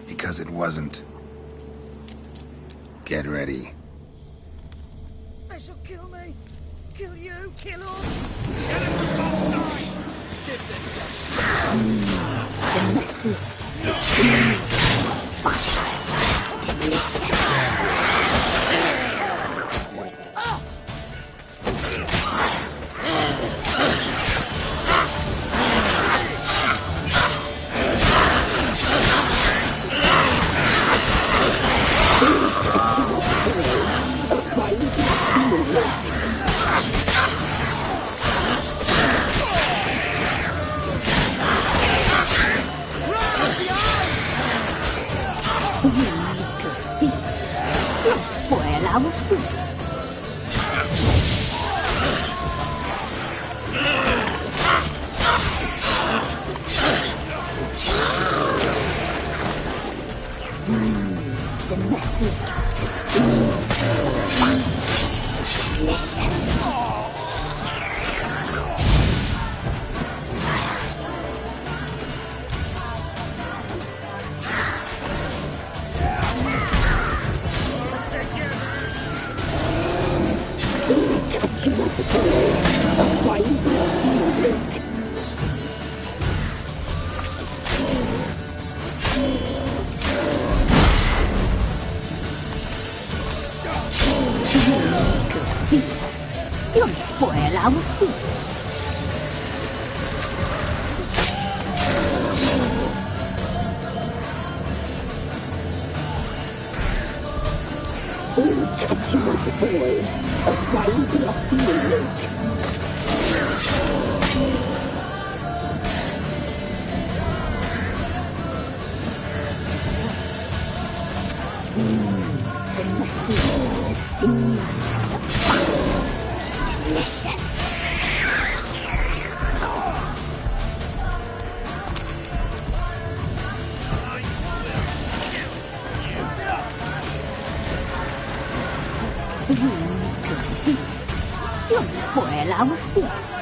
Because it wasn't. Get ready. They shall kill me. Kill you. Kill all. Get him from both sides! Give this The mercy is fire. Delicious. mercy to see. Delicious. You'll spoil our feast. We'll catch you up, boy. A fine bluff you make. The mercy to see delicious. You'll spoil our feast.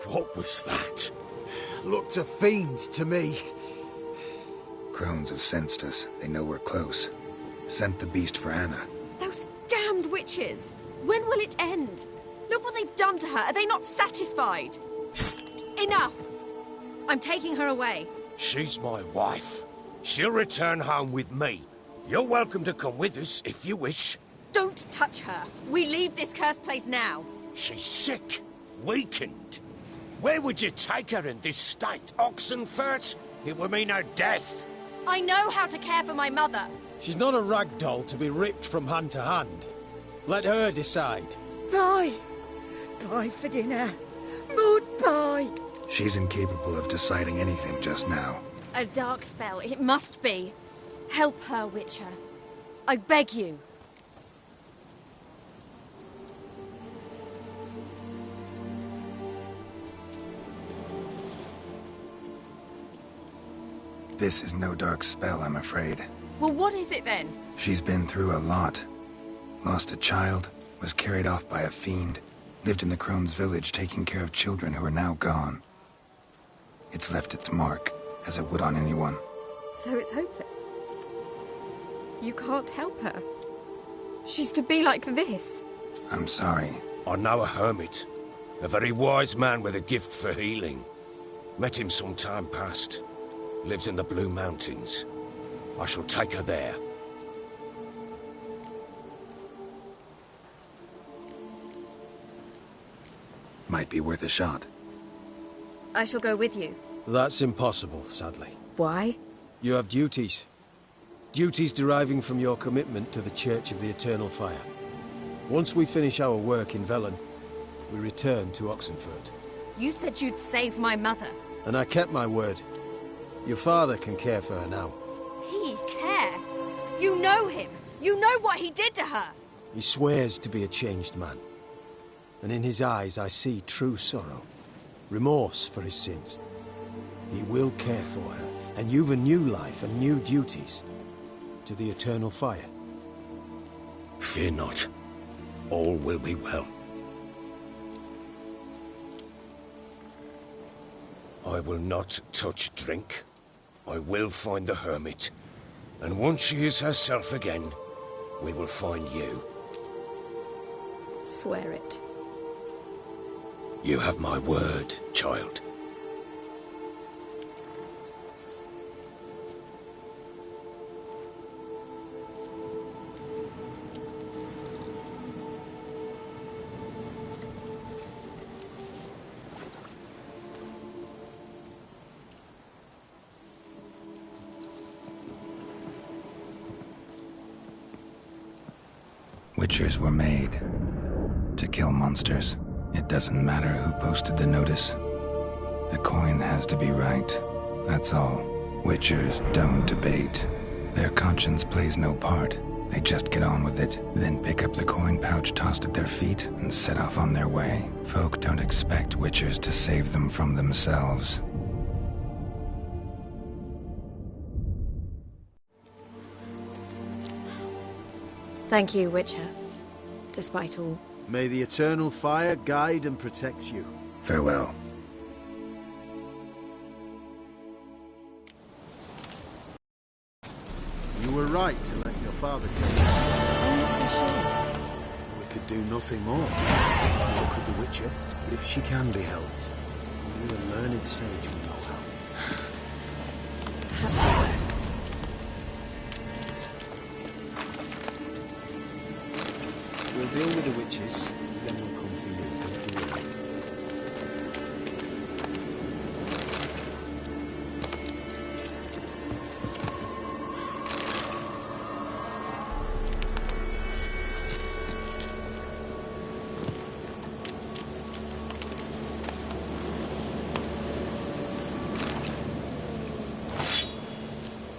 What was that? Looked a fiend to me. Crones have sensed us. They know we're close. Sent the beast for Anna. Those damned witches! When will it end? Look what they've done to her. Are they not satisfied? Enough! I'm taking her away. She's my wife. She'll return home with me. You're welcome to come with us if you wish. Don't touch her. We leave this cursed place now. She's sick, weakened. Where would you take her in this state? Oxenfurt? It would mean her death. I know how to care for my mother. She's not a rag doll to be ripped from hand to hand. Let her decide. Bye. Bye for dinner. Maud, bye. She's incapable of deciding anything just now. A dark spell, it must be. Help her, Witcher. I beg you. This is no dark spell, I'm afraid. Well, what is it then? She's been through a lot. Lost a child, was carried off by a fiend, lived in the Crone's village taking care of children who are now gone. It's left its mark, as it would on anyone. So it's hopeless. You can't help her. She's to be like this. I'm sorry. I know a hermit. A very wise man with a gift for healing. Met him some time past. Lives in the Blue Mountains. I shall take her there. Might be worth a shot. I shall go with you. That's impossible, sadly. Why? You have duties. Duties deriving from your commitment to the Church of the Eternal Fire. Once we finish our work in Velen, we return to Oxenfurt. You said you'd save my mother. And I kept my word. Your father can care for her now. He care? You know him. You know what he did to her. He swears to be a changed man. And in his eyes I see true sorrow. Remorse for his sins. He will care for her, and you've a new life and new duties. To the Eternal Fire. Fear not. All will be well. I will not touch drink. I will find the hermit. And once she is herself again, we will find you. Swear it. You have my word, child. Witchers were made to kill monsters. It doesn't matter who posted the notice. The coin has to be right. That's all. Witchers don't debate. Their conscience plays no part. They just get on with it, then pick up the coin pouch tossed at their feet and set off on their way. Folk don't expect Witchers to save them from themselves. Thank you, Witcher. Despite all. May the eternal fire guide and protect you. Farewell. You were right to let your father take you. I'm not so sure. We could do nothing more. Nor could the Witcher, if she can be helped. Only a learned sage will know how. Have a word. We'll deal with the witches, then we'll come for you. Don't worry.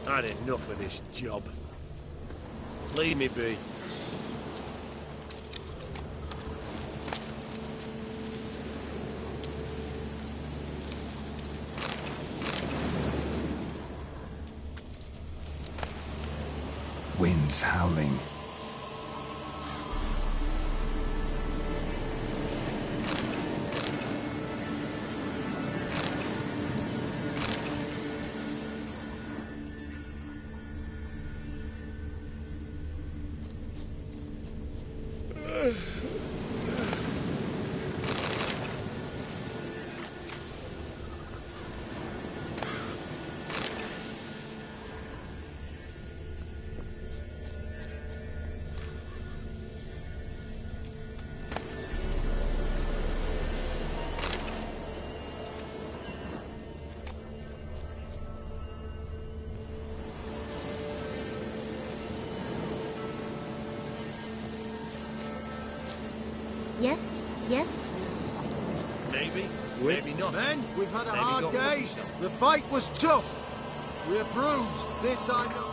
I'd enough of this job. Leave me be. Winds howling. Yes, yes. Maybe, maybe not. Men, we've had a Maybe hard not day. much. The fight was tough. We're bruised. This I know.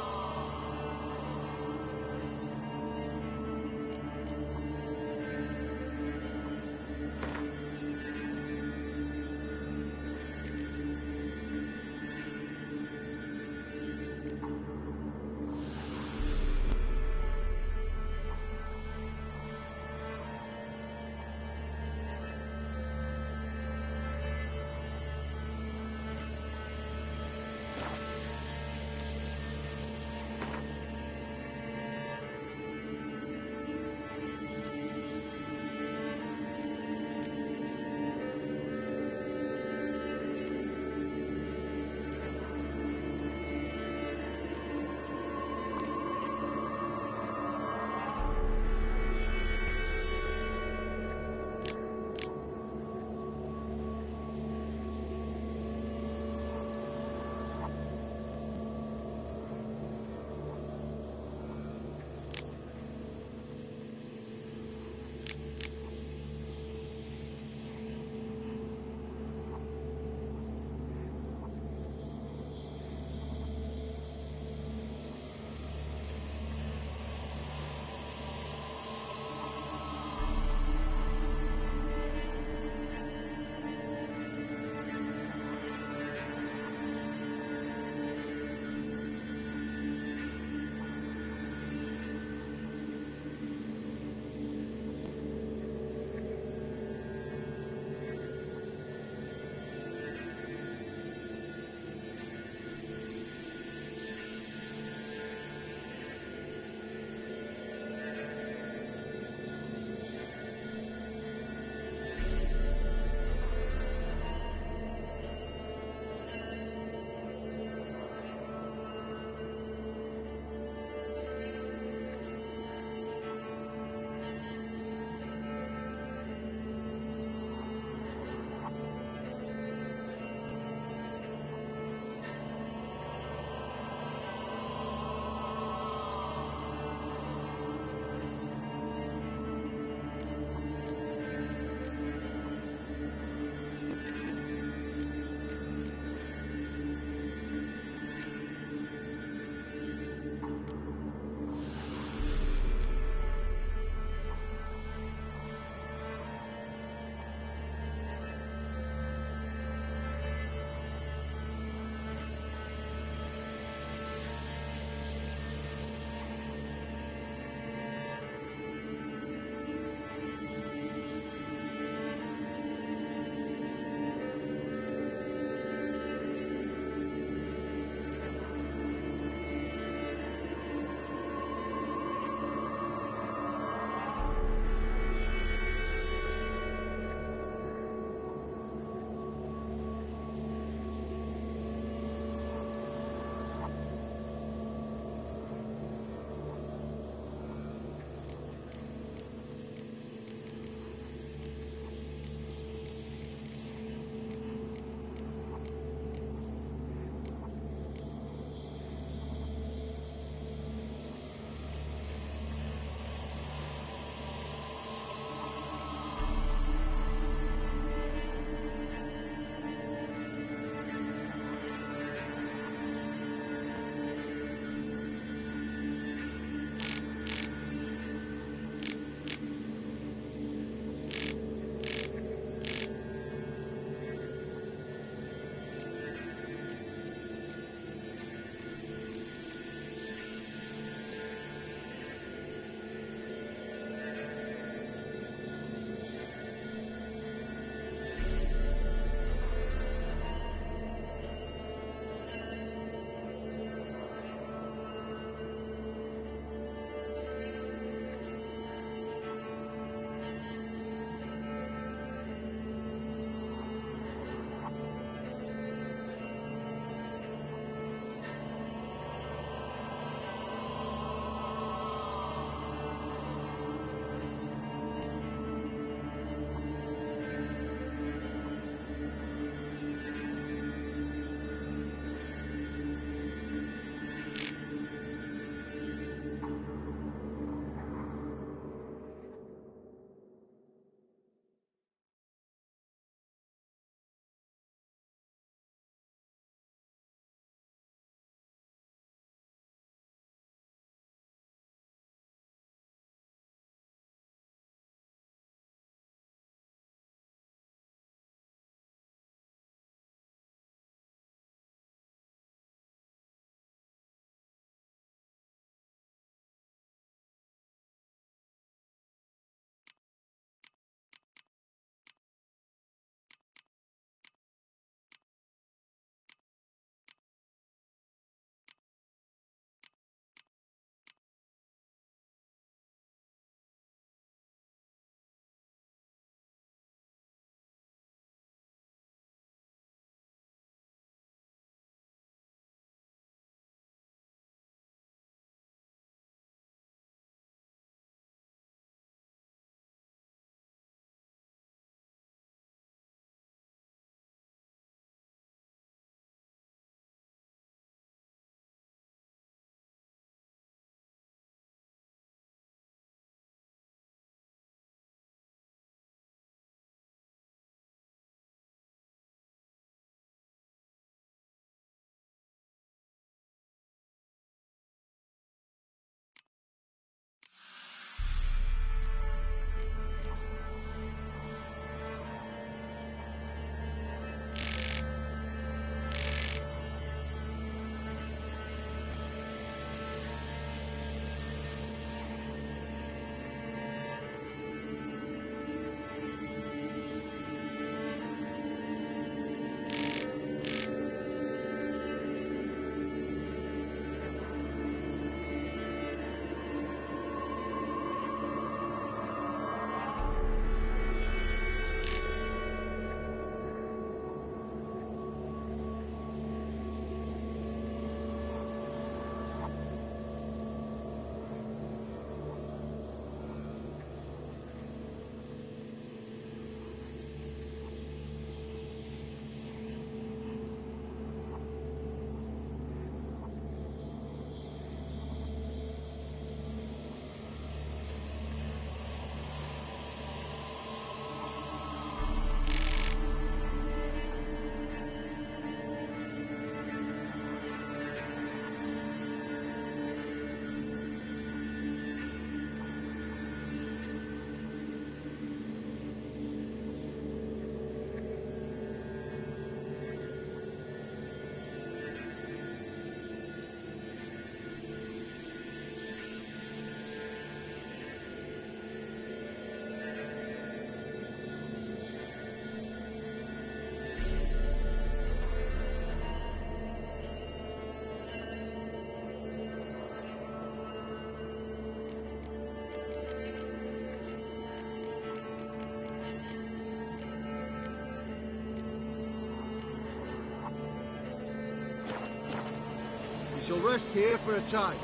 Shall rest here for a time.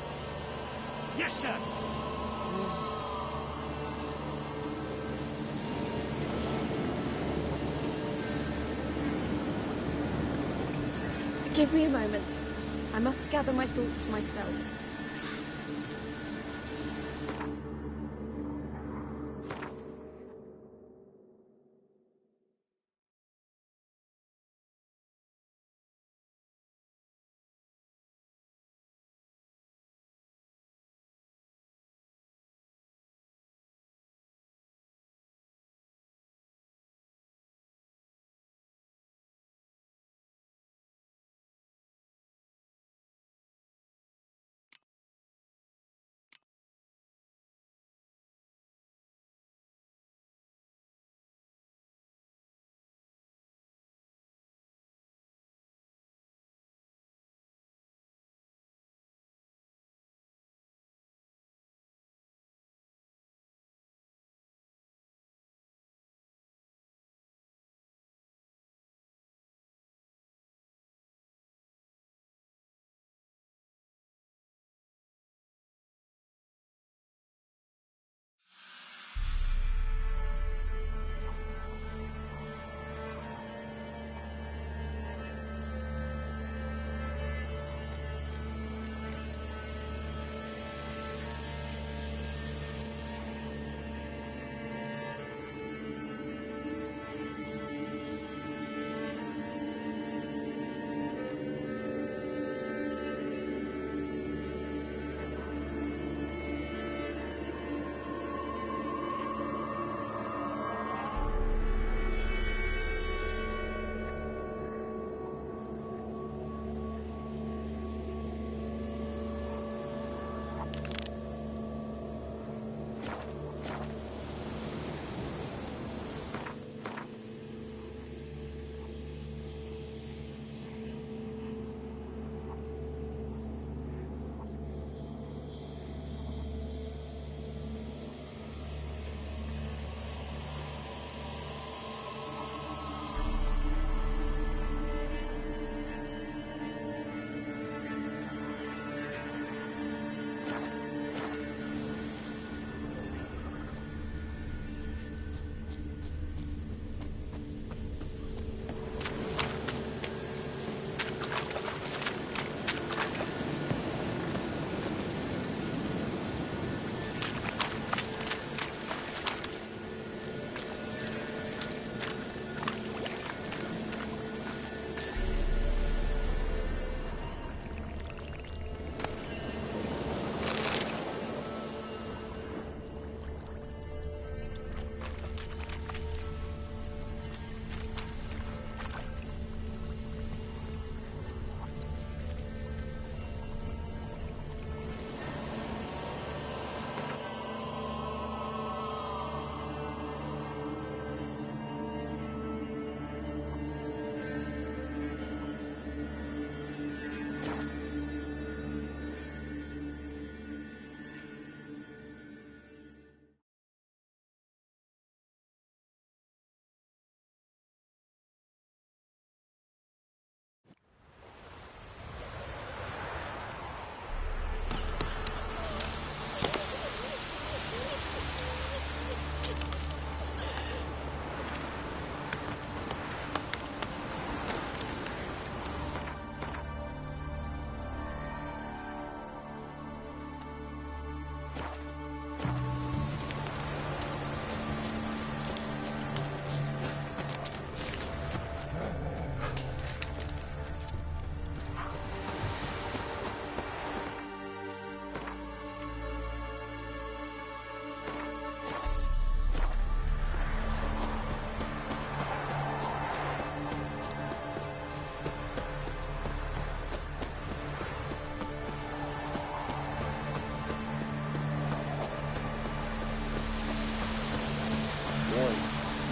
Yes, sir. Give me a moment. I must gather my thoughts myself.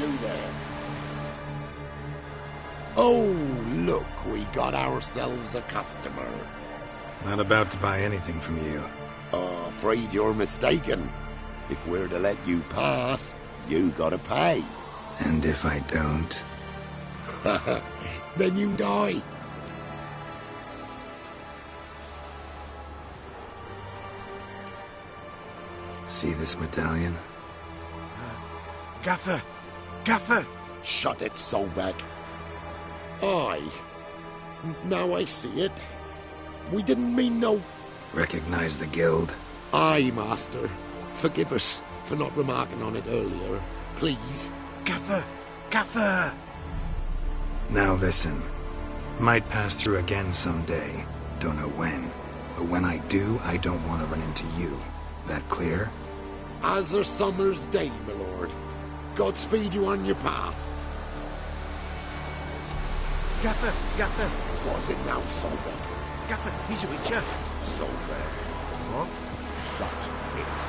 You there. Oh, look, we got ourselves a customer. Not about to buy anything from you. Afraid you're mistaken. If we're to let you pass, you gotta pay. And if I don't? Then you die. see this medallion? Gaffer! Gaffer! Shut it, Sobek. Aye. Now I see it. We didn't mean no... Recognize the guild? Aye, Master. Forgive us for not remarking on it earlier. Please. Gaffer! Gaffer! Now listen. Might pass through again someday. Don't know when. But when I do, I don't want to run into you. That clear? As a summer's day, my lord. Godspeed you on your path. Gaffer! Gaffer! Was it now, Sobek? Gaffer, he's a witcher. Sobek. What? Shut it.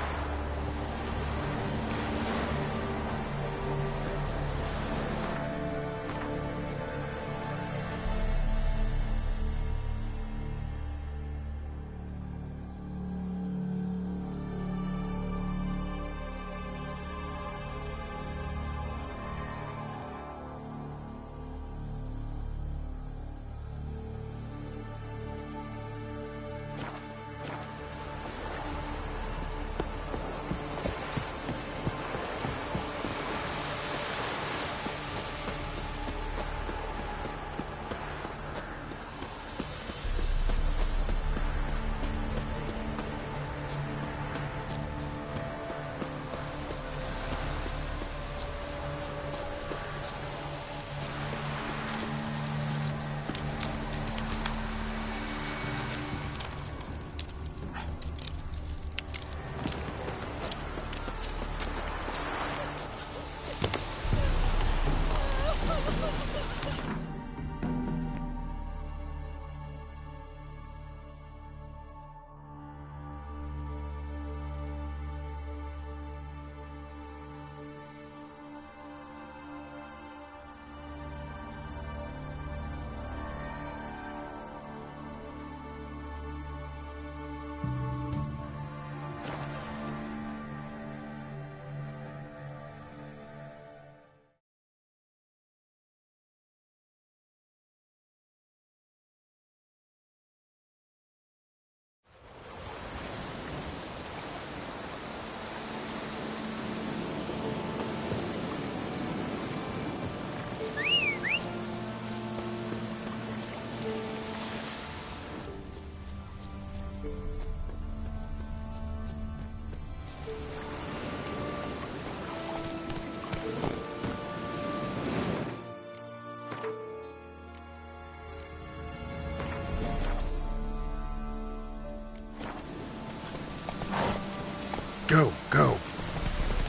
Go, go.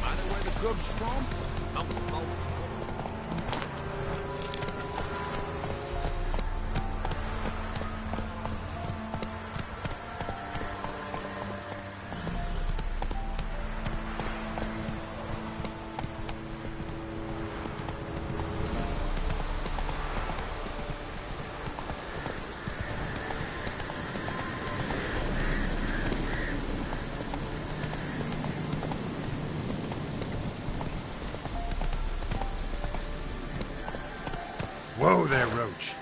Matter where the grub's from? Whoa there, Roach.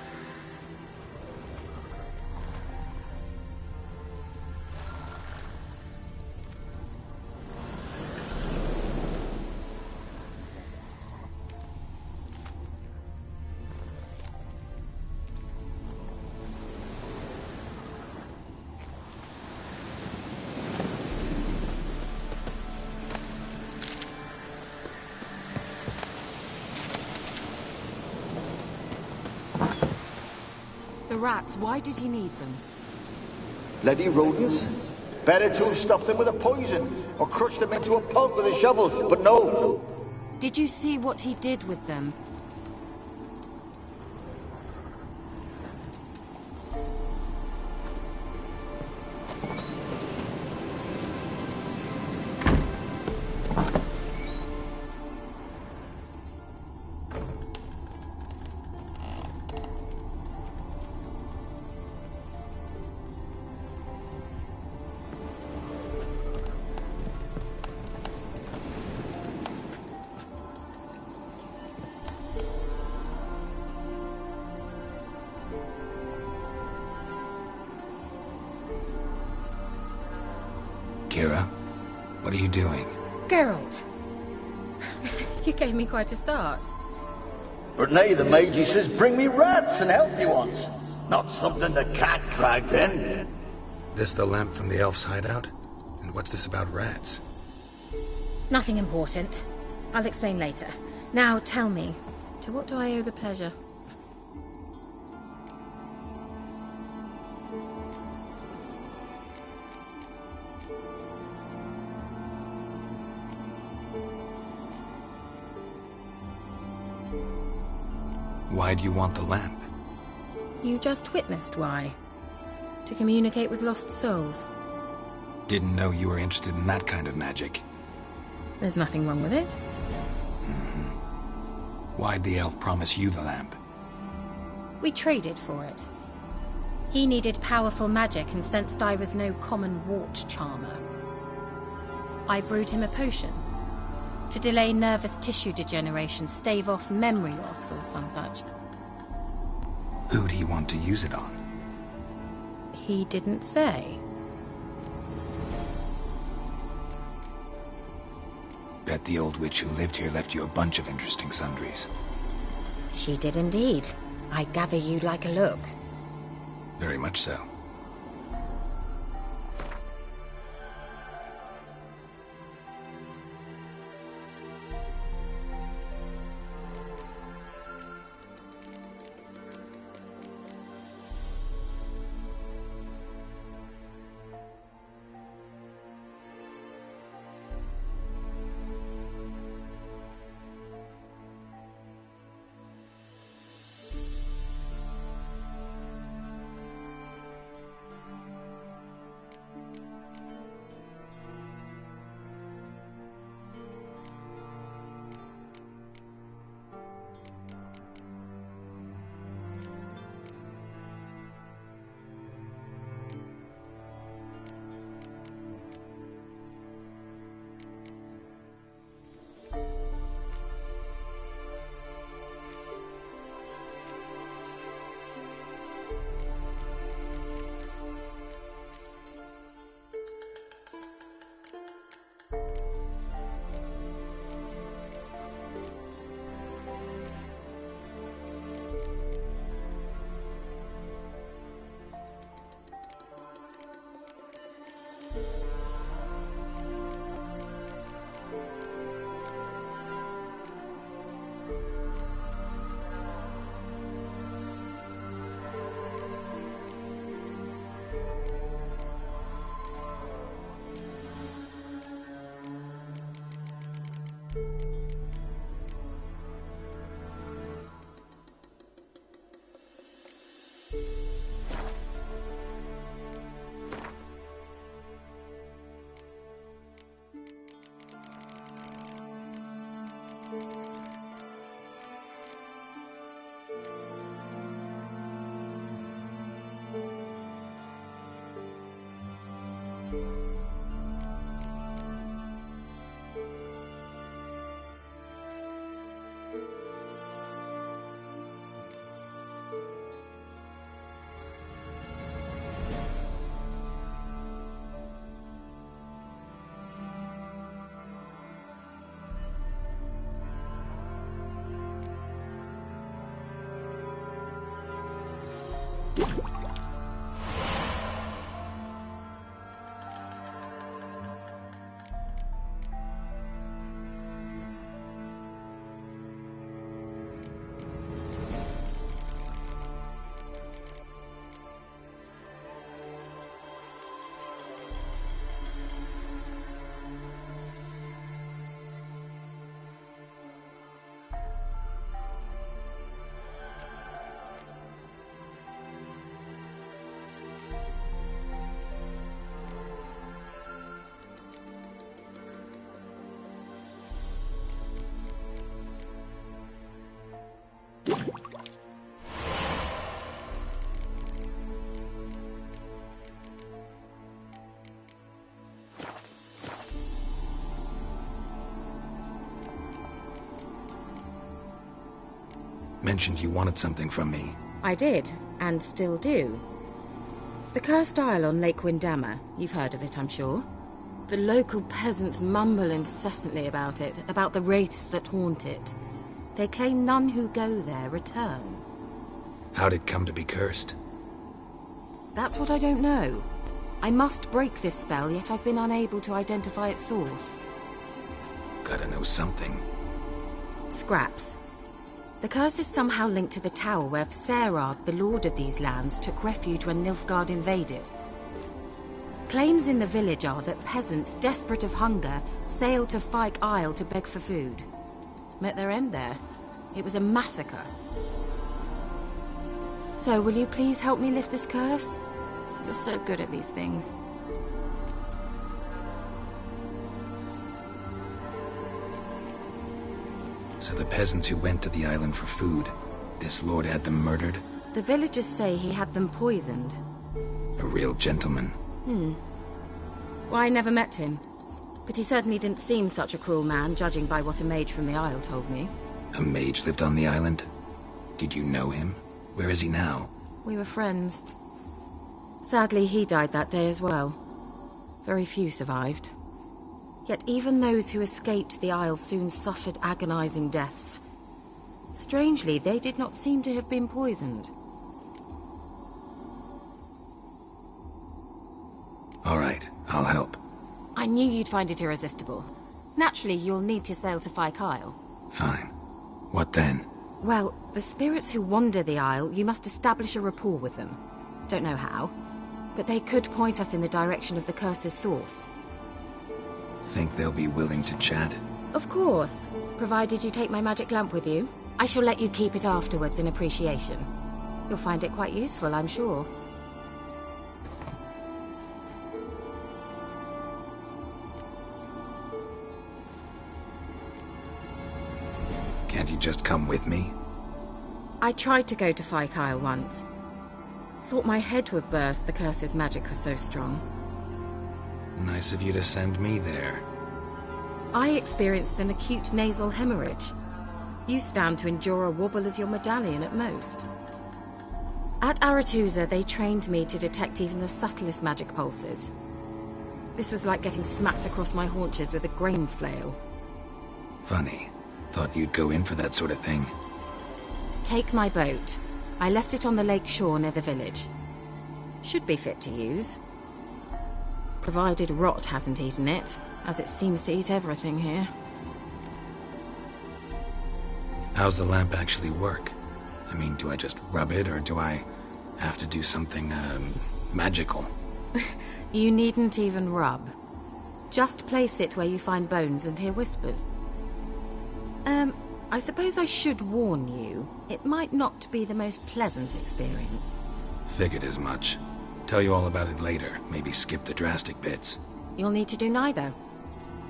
The rats, why did he need them? Bloody rodents. Better to have stuffed them with a poison, or crushed them into a pulp with a shovel, but no. Did you see what he did with them? Kira, What are you doing? Geralt. You gave me quite a start. But nay, the Magi says bring me rats and healthy ones. Not something the cat dragged in. This the lamp from the elf's hideout? And what's this about rats? Nothing important. I'll explain later. Now tell me, to what do I owe the pleasure? Why do you want the lamp? You just witnessed why. To communicate with lost souls. Didn't know you were interested in that kind of magic. There's nothing wrong with it. Why'd the elf promise you the lamp? We traded for it. He needed powerful magic and sensed I was no common wart charmer. I brewed him a potion. To delay nervous tissue degeneration, stave off memory loss or some such. Who'd he want to use it on? He didn't say. Bet the old witch who lived here left you a bunch of interesting sundries. She did indeed. I gather you'd like a look. Very much so. Mentioned you wanted something from me. I did, and still do. The Cursed Isle on Lake Windammer. You've heard of it, I'm sure. The local peasants mumble incessantly about it, about the wraiths that haunt it. They claim none who go there return. How'd it come to be cursed? That's what I don't know. I must break this spell, yet I've been unable to identify its source. Gotta know something. Scraps. The curse is somehow linked to the tower where Serad, the lord of these lands, took refuge when Nilfgaard invaded. Claims in the village are that peasants, desperate of hunger, sailed to Fyke Isle to beg for food. Met their end there. It was a massacre. So, will you please help me lift this curse? You're so good at these things. So the peasants who went to the island for food, this lord had them murdered? The villagers say he had them poisoned. A real gentleman. Well, I never met him. But he certainly didn't seem such a cruel man, judging by what a mage from the Isle told me. A mage lived on the island? Did you know him? Where is he now? We were friends. Sadly, he died that day as well. Very few survived. Yet even those who escaped the Isle soon suffered agonizing deaths. Strangely, they did not seem to have been poisoned. All right, I'll help. I knew you'd find it irresistible. Naturally, you'll need to sail to Fyke Isle. Fine. What then? Well, the spirits who wander the Isle, you must establish a rapport with them. Don't know how, but they could point us in the direction of the curse's source. Think they'll be willing to chat? Of course, provided you take my magic lamp with you. I shall let you keep it afterwards in appreciation. You'll find it quite useful, I'm sure. Can't you just come with me? I tried to go to Fyke Isle once. Thought my head would burst, the curse's magic was so strong. Nice of you to send me there. I experienced an acute nasal hemorrhage. You stand to endure a wobble of your medallion at most. At Aretuza, they trained me to detect even the subtlest magic pulses. This was like getting smacked across my haunches with a grain flail. Funny. Thought you'd go in for that sort of thing. Take my boat. I left it on the lake shore near the village. Should be fit to use. Provided rot hasn't eaten it, as it seems to eat everything here. How's the lamp actually work? I mean, do I just rub it, or do I have to do something, magical? You needn't even rub. Just place it where you find bones and hear whispers. I suppose I should warn you, it might not be the most pleasant experience. Figured as much. Tell you all about it later, maybe skip the drastic bits. You'll need to do neither.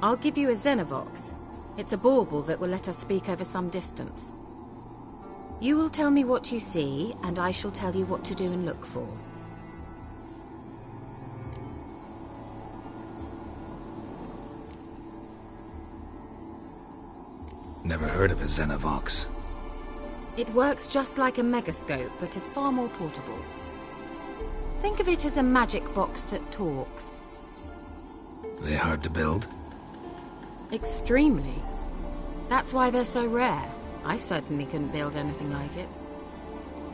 I'll give you a Xenovox. It's a bauble that will let us speak over some distance. You will tell me what you see, and I shall tell you what to do and look for. Never heard of a Xenovox. It works just like a megascope, but is far more portable. Think of it as a magic box that talks. They hard to build? Extremely. That's why they're so rare. I certainly couldn't build anything like it.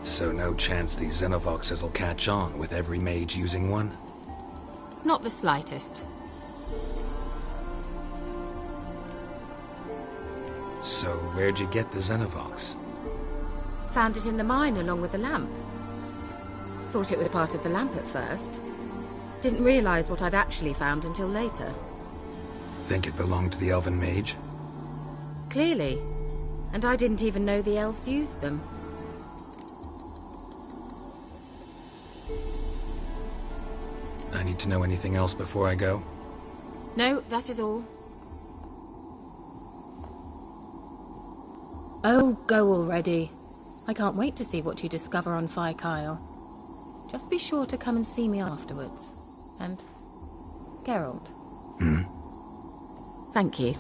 So no chance these Xenovoxes will catch on with every mage using one? Not the slightest. So where'd you get the Xenovox? Found it in the mine along with the lamp. Thought it was part of the lamp at first. Didn't realize what I'd actually found until later. Think it belonged to the elven mage? Clearly. And I didn't even know the elves used them. I need to know anything else before I go? No, that is all. Oh, go already. I can't wait to see what you discover on Fyke Isle. Just be sure to come and see me afterwards. And Geralt. Hmm? Thank you.